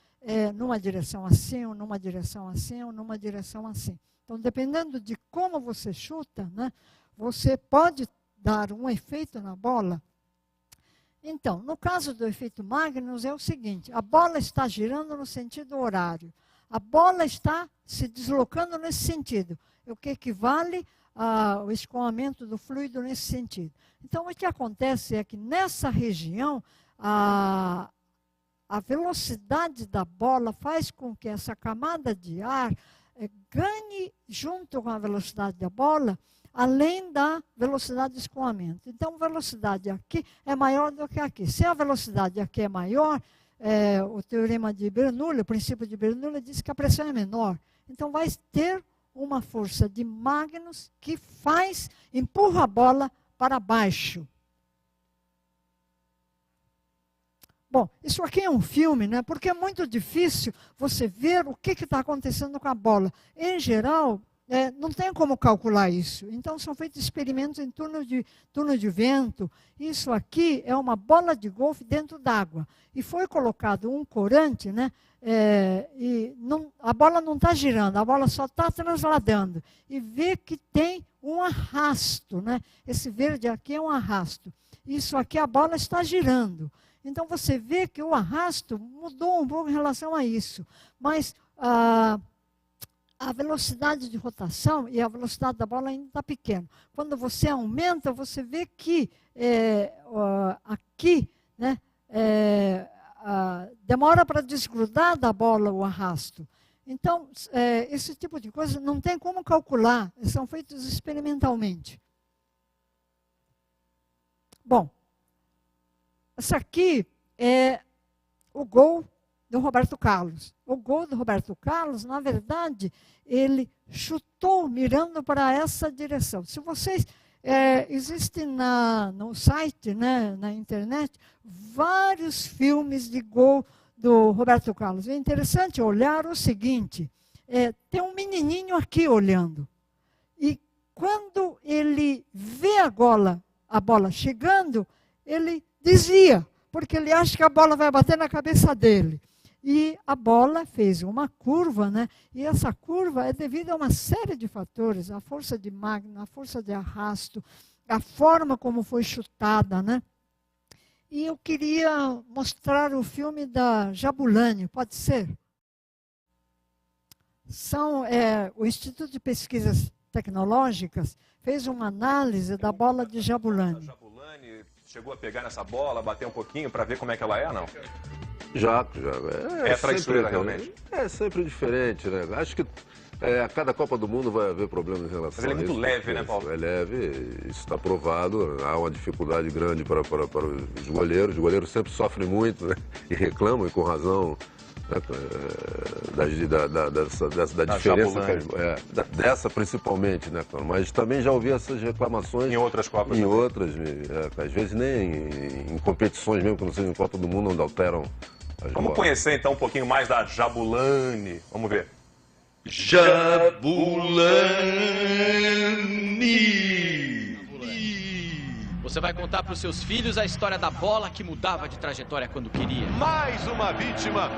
numa direção assim, ou numa direção assim, ou numa direção assim. Então, dependendo de como você chuta, né, você pode dar um efeito na bola. Então, no caso do efeito Magnus, é o seguinte: a bola está girando no sentido horário. A bola está se deslocando nesse sentido, o que equivale ao escoamento do fluido nesse sentido. Então, o que acontece é que nessa região, a velocidade da bola faz com que essa camada de ar ganhe junto com a velocidade da bola, além da velocidade de escoamento. Então, a velocidade aqui é maior do que aqui. Se a velocidade aqui é maior, o teorema de Bernoulli, o princípio de Bernoulli, diz que a pressão é menor. Então, vai ter uma força de Magnus que empurra a bola para baixo. Bom, isso aqui é um filme, né? Porque é muito difícil você ver o que está acontecendo com a bola. Em geral, não tem como calcular isso. Então, são feitos experimentos em túnel de vento. Isso aqui é uma bola de golfe dentro d'água. E foi colocado um corante, né? A bola não está girando, a bola só está transladando. E vê que tem um arrasto, né? Esse verde aqui é um arrasto. Isso aqui, a bola está girando. Então, você vê que o arrasto mudou um pouco em relação a isso. Mas a velocidade de rotação e a velocidade da bola ainda está pequena. Quando você aumenta, você vê que aqui, né, demora para desgrudar da bola o arrasto. Então, esse tipo de coisa não tem como calcular, são feitos experimentalmente. Bom, essa aqui é o gol do Roberto Carlos. O gol do Roberto Carlos, na verdade, ele chutou mirando para essa direção. Se vocês... existe no site, né, na internet, vários filmes de gol do Roberto Carlos. É interessante olhar o seguinte, tem um menininho aqui olhando. E quando ele vê a bola chegando, ele desvia, porque ele acha que a bola vai bater na cabeça dele. E a bola fez uma curva, né? E essa curva é devido a uma série de fatores, a força de Magnus, a força de arrasto, a forma como foi chutada, né? E eu queria mostrar o filme da Jabulani, pode ser? O Instituto de Pesquisas Tecnológicas fez uma análise da bola de Jabulani. A Jabulani chegou a pegar nessa bola, bater um pouquinho para ver como é que ela é, não? Já. É traiçoeira, realmente? É sempre diferente, né? Acho que a cada Copa do Mundo vai haver problemas em relação a isso. Mas ele é muito leve, né, Paulo? É leve, isso está provado. Há uma dificuldade grande para os goleiros. Os goleiros sempre sofrem muito, né? E reclamam, e com razão, né? da diferença, dessa principalmente, né? Mas também já ouvi essas reclamações em outras Copas. Em outras, às vezes nem em competições mesmo, que não seja em Copa do Mundo, onde alteram. Vamos conhecer então um pouquinho mais da Jabulani. Vamos ver. Jabulani. Você vai contar para os seus filhos a história da bola que mudava de trajetória quando queria. Mais uma vítima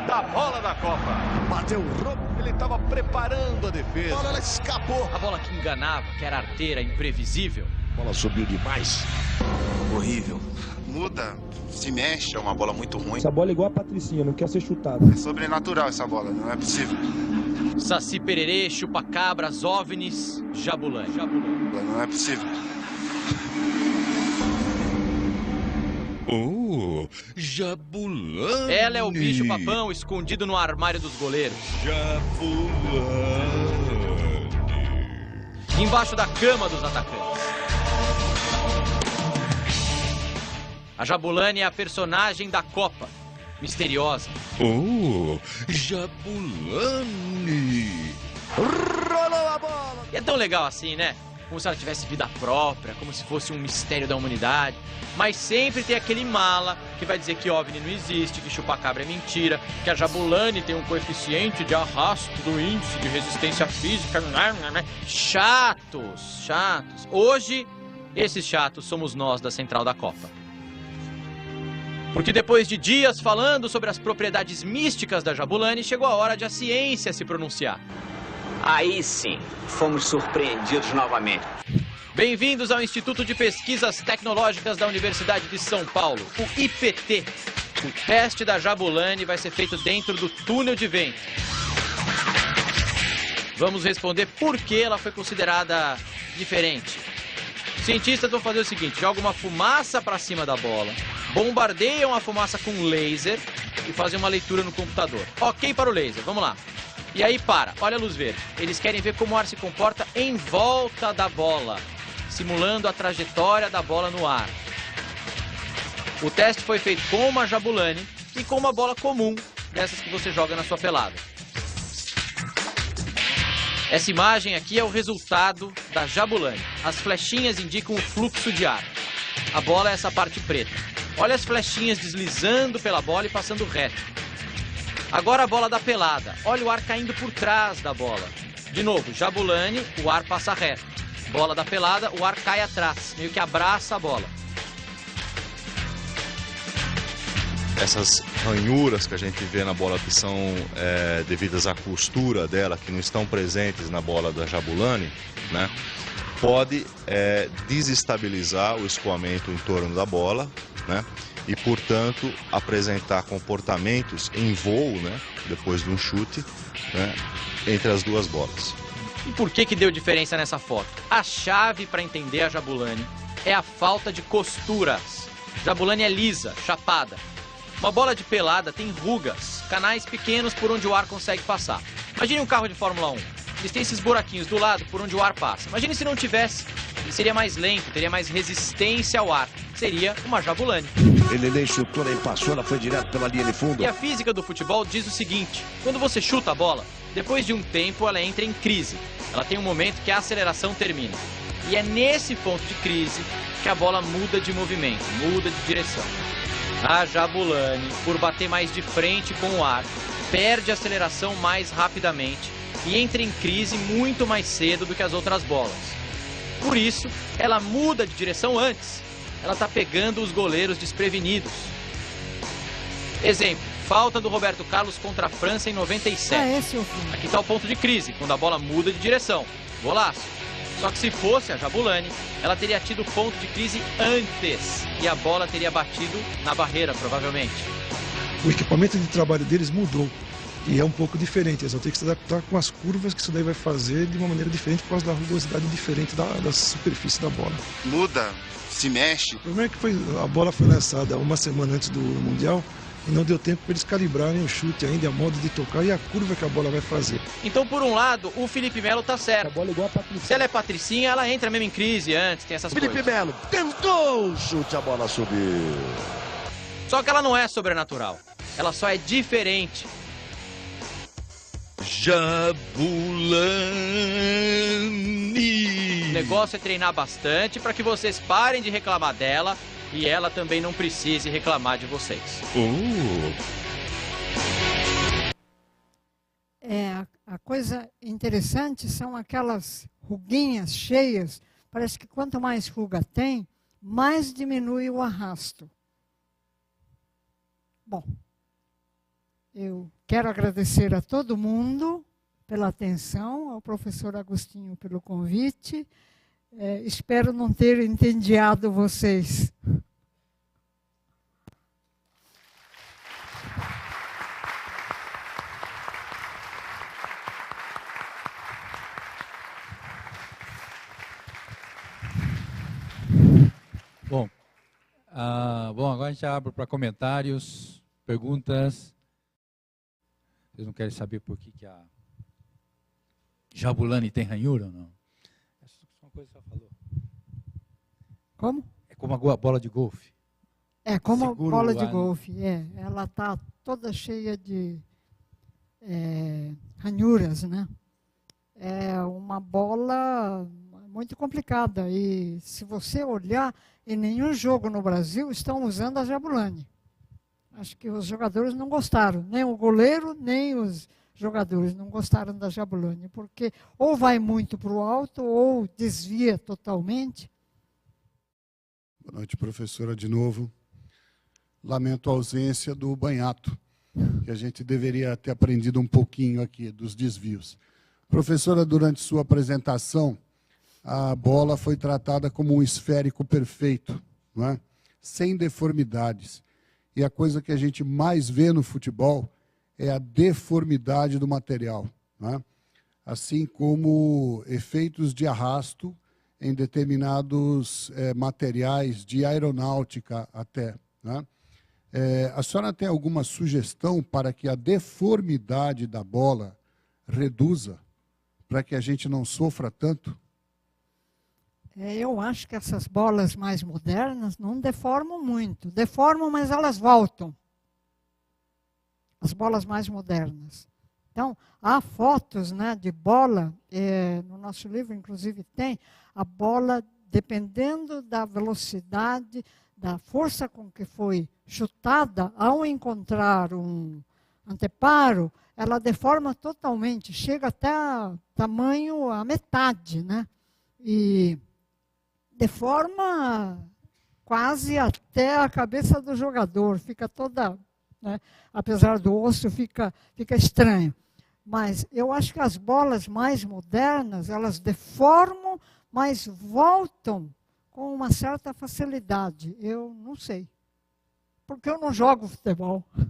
da bola da Copa. Bateu o roubo, ele estava preparando a defesa. A bola ela escapou. A bola que enganava, que era arteira, imprevisível. A bola subiu demais. Horrível. Muda, se mexe, é uma bola muito ruim. Essa bola é igual a Patricinha, não quer ser chutada. É sobrenatural essa bola, não é possível. Saci Pererê, Chupa-Cabras, OVNIs, Jabulani. Não é possível. Oh, Jabulani. Ela é o bicho-papão escondido no armário dos goleiros. Jabulani. Embaixo da cama dos atacantes. A Jabulani é a personagem da Copa. Misteriosa. Oh, Jabulani. Rolou a bola. E é tão legal assim, né? Como se ela tivesse vida própria, como se fosse um mistério da humanidade. Mas sempre tem aquele mala que vai dizer que OVNI não existe, que chupa-cabra é mentira, que a Jabulani tem um coeficiente de arrasto do índice de resistência física. Chatos, chatos. Hoje, esses chatos somos nós da Central da Copa. Porque depois de dias falando sobre as propriedades místicas da Jabulani, chegou a hora de a ciência se pronunciar. Aí sim, fomos surpreendidos novamente. Bem-vindos ao Instituto de Pesquisas Tecnológicas da Universidade de São Paulo, o IPT. O teste da Jabulani vai ser feito dentro do túnel de vento. Vamos responder por que ela foi considerada diferente. Os cientistas vão fazer o seguinte, jogam uma fumaça para cima da bola, bombardeiam a fumaça com laser e fazem uma leitura no computador. Ok para o laser, vamos lá. E aí para, olha a luz verde. Eles querem ver como o ar se comporta em volta da bola, simulando a trajetória da bola no ar. O teste foi feito com uma jabulani e com uma bola comum, dessas que você joga na sua pelada. Essa imagem aqui é o resultado da jabulani. As flechinhas indicam o fluxo de ar. A bola é essa parte preta. Olha as flechinhas deslizando pela bola e passando reto. Agora a bola da pelada. Olha o ar caindo por trás da bola. De novo, jabulani, o ar passa reto. Bola da pelada, o ar cai atrás, meio que abraça a bola. Essas ranhuras que a gente vê na bola que são devidas à costura dela, que não estão presentes na bola da jabulani, né, pode desestabilizar o escoamento em torno da bola, né, e, portanto, apresentar comportamentos em voo, né, depois de um chute, né, entre as duas bolas. E por que deu diferença nessa foto? A chave para entender a jabulani é a falta de costuras. Jabulani é lisa, chapada. Uma bola de pelada tem rugas, canais pequenos por onde o ar consegue passar. Imagine um carro de Fórmula 1. Eles têm esses buraquinhos do lado por onde o ar passa. Imagine se não tivesse. Ele seria mais lento, teria mais resistência ao ar. Seria uma jabulani. Ele nem chutou, nem passou, ela foi direto pela linha de fundo. E a física do futebol diz o seguinte: quando você chuta a bola, depois de um tempo ela entra em crise. Ela tem um momento que a aceleração termina. E é nesse ponto de crise que a bola muda de movimento, muda de direção. A jabulani, por bater mais de frente com o ar, perde a aceleração mais rapidamente e entra em crise muito mais cedo do que as outras bolas. Por isso, ela muda de direção antes. Ela está pegando os goleiros desprevenidos. Exemplo, falta do Roberto Carlos contra a França em 97. Aqui está o ponto de crise, quando a bola muda de direção. Golaço. Só que se fosse a jabulani, ela teria tido ponto de crise antes e a bola teria batido na barreira, provavelmente. O equipamento de trabalho deles mudou e é um pouco diferente. Eles vão ter que se adaptar com as curvas que isso daí vai fazer de uma maneira diferente por causa da rugosidade diferente da superfície da bola. Muda, se mexe. O problema é que a bola foi lançada uma semana antes do Mundial e não deu tempo para eles calibrarem o chute ainda, a modo de tocar e a curva que a bola vai fazer. Então, por um lado, o Felipe Melo tá certo. A bola é igual a Patricinha. Se ela é patricinha, ela entra mesmo em crise antes, tem essas Felipe coisas. Melo tentou o chute, a bola subiu. Só que ela não é sobrenatural. Ela só é diferente. Jabulani. O negócio é treinar bastante para que vocês parem de reclamar dela e ela também não precise reclamar de vocês. A coisa interessante são aquelas ruguinhas cheias. Parece que quanto mais ruga tem, mais diminui o arrasto. Bom, eu quero agradecer a todo mundo pela atenção, ao professor Agostinho pelo convite. Espero não ter entediado vocês. Bom, agora a gente abre para comentários, perguntas. Vocês não querem saber por que a jabulani tem ranhura ou não? Essa é uma coisa que você falou. Como? É como a bola de golfe. É como a Segura bola o de ar, golfe. Ela está toda cheia de ranhuras, né? É uma bola muito complicada. E se você olhar, em nenhum jogo no Brasil estão usando a jabulani. Acho que os jogadores não gostaram. Nem o goleiro, nem os jogadores não gostaram da jabulani. Porque ou vai muito para o alto, ou desvia totalmente. Boa noite, professora, de novo. Lamento a ausência do banhato, que a gente deveria ter aprendido um pouquinho aqui dos desvios. Professora, durante sua apresentação, a bola foi tratada como um esférico perfeito, não é? Sem deformidades. E a coisa que a gente mais vê no futebol é a deformidade do material, não é? assim como efeitos de arrasto em determinados materiais de aeronáutica até, né? A senhora tem alguma sugestão para que a deformidade da bola reduza, para que a gente não sofra tanto? Eu acho que essas bolas mais modernas não deformam muito. Deformam, mas elas voltam. As bolas mais modernas. Então, há fotos, né, de bola, no nosso livro, inclusive, tem a bola, dependendo da velocidade, da força com que foi chutada, ao encontrar um anteparo, ela deforma totalmente, chega até tamanho a metade, né? E deforma quase até a cabeça do jogador, fica toda, né, apesar do osso, fica estranho. Mas eu acho que as bolas mais modernas, elas deformam, mas voltam com uma certa facilidade. Eu não sei. Porque eu não jogo futebol. Boa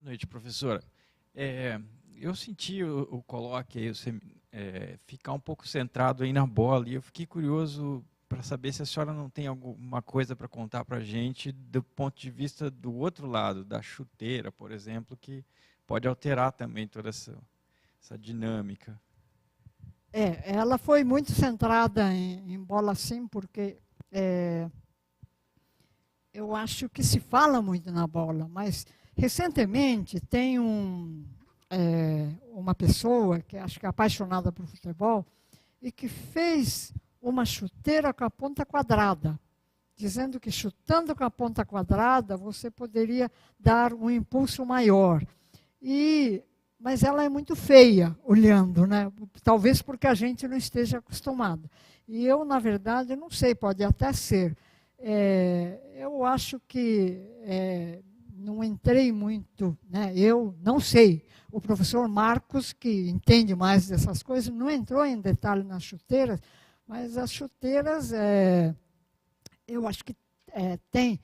noite, professora. Eu senti o coloque aí, você ficar um pouco centrado aí na bola, e eu fiquei curioso para saber se a senhora não tem alguma coisa para contar para a gente do ponto de vista do outro lado, da chuteira, por exemplo, que pode alterar também toda essa dinâmica. Ela foi muito centrada em bola sim, porque eu acho que se fala muito na bola, mas recentemente tem uma pessoa que acho que é apaixonada por futebol e que fez uma chuteira com a ponta quadrada, dizendo que chutando com a ponta quadrada você poderia dar um impulso maior. Mas ela é muito feia, olhando, né? Talvez porque a gente não esteja acostumado. E eu, na verdade, não sei, pode até ser. Eu acho que não entrei muito, né? Eu não sei. O professor Marcos, que entende mais dessas coisas, não entrou em detalhe nas chuteiras, mas as chuteiras, eu acho que tem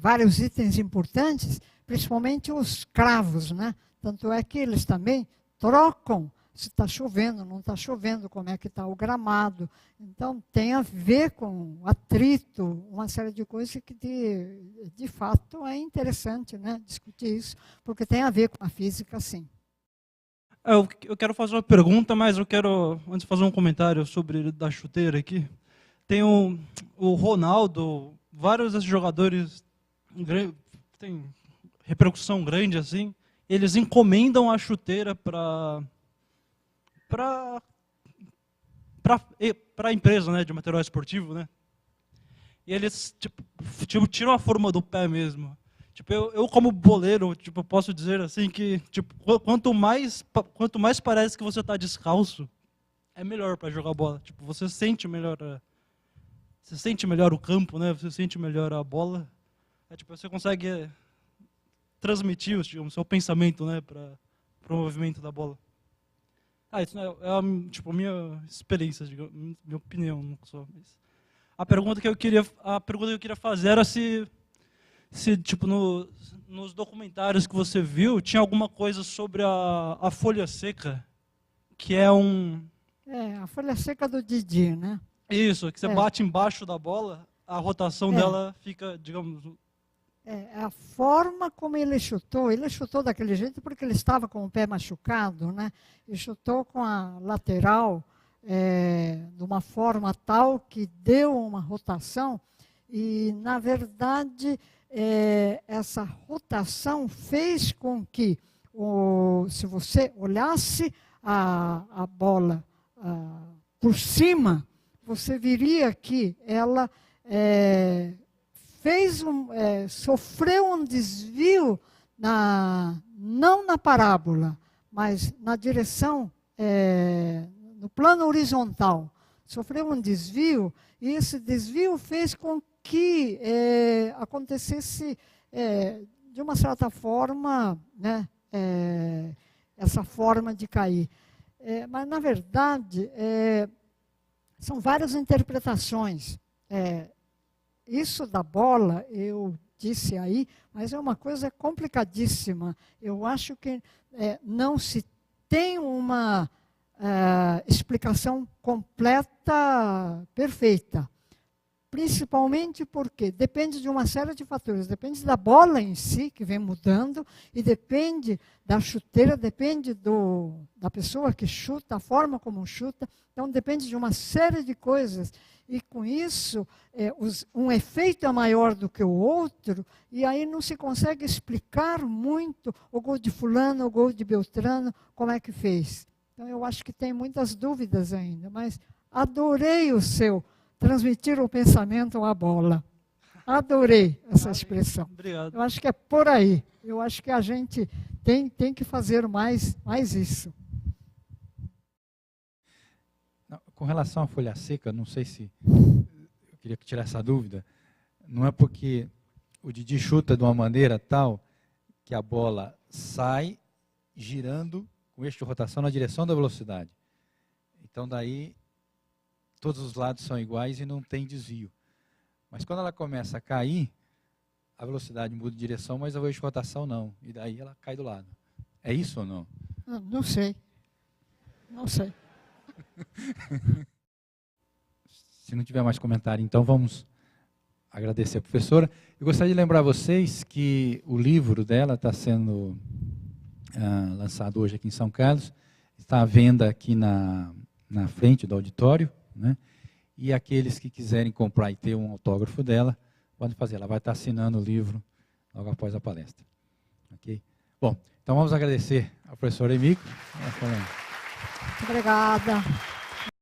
vários itens importantes, principalmente os cravos, né? Tanto é que eles também trocam se está chovendo, não está chovendo, como é que está o gramado. Então, tem a ver com atrito, uma série de coisas que, de fato, é interessante, né, discutir isso, porque tem a ver com a física, sim. Eu quero fazer uma pergunta, mas eu quero, antes, fazer um comentário sobre da chuteira aqui. Tem o Ronaldo, vários desses jogadores têm repercussão grande, assim, eles encomendam a chuteira para a empresa, né, de material esportivo, né? E eles tipo tiram a forma do pé mesmo. Tipo, eu como boleiro, tipo, posso dizer assim que tipo, quanto mais parece que você está descalço, é melhor para jogar bola. Tipo, você sente melhor o campo, né? Você sente melhor a bola. Tipo, você consegue transmitir o seu pensamento, né, para o movimento da bola. Isso é a minha experiência, digamos, minha opinião, não só. Mas a pergunta que eu queria fazer era se tipo nos documentários que você viu tinha alguma coisa sobre a folha seca, que é a folha seca do Didi, né? Isso, que você bate embaixo da bola, a rotação dela fica, digamos. A forma como ele chutou daquele jeito porque ele estava com o pé machucado, né? E chutou com a lateral de uma forma tal que deu uma rotação e, na verdade, essa rotação fez com que, se você olhasse a bola por cima, você viria que ela sofreu um desvio, não na parábola, mas na direção, no plano horizontal. Sofreu um desvio, e esse desvio fez com que acontecesse, de uma certa forma, né, essa forma de cair. Mas, na verdade, são várias interpretações. Isso da bola, eu disse aí, mas é uma coisa complicadíssima. Eu acho que não se tem uma explicação completa, perfeita. Principalmente porque depende de uma série de fatores. Depende da bola em si, que vem mudando, e depende da chuteira, depende da pessoa que chuta, a forma como chuta. Então, depende de uma série de coisas. E, com isso, um efeito é maior do que o outro, e aí não se consegue explicar muito o gol de fulano, o gol de Beltrano, como é que fez. Então, eu acho que tem muitas dúvidas ainda, mas adorei o seu transmitir o pensamento à bola. Adorei essa expressão. Obrigado. Eu acho que é por aí. Eu acho que a gente tem que fazer mais isso. Com relação à folha seca, não sei se eu queria tirar essa dúvida. Não é porque o Didi chuta de uma maneira tal que a bola sai girando com eixo de rotação na direção da velocidade. Então, daí, todos os lados são iguais e não tem desvio. Mas quando ela começa a cair, a velocidade muda de direção, mas o eixo de rotação não. E daí ela cai do lado. É isso ou não? Não sei. Não sei. Se não tiver mais comentário, então vamos agradecer a professora. Eu gostaria de lembrar vocês que o livro dela está sendo lançado hoje aqui em São Carlos. Está à venda aqui na frente do auditório, né? E aqueles que quiserem comprar e ter um autógrafo dela, podem fazer. Ela vai estar assinando o livro logo após a palestra. Ok? Bom, então vamos agradecer a professora Emíco. Muito obrigada.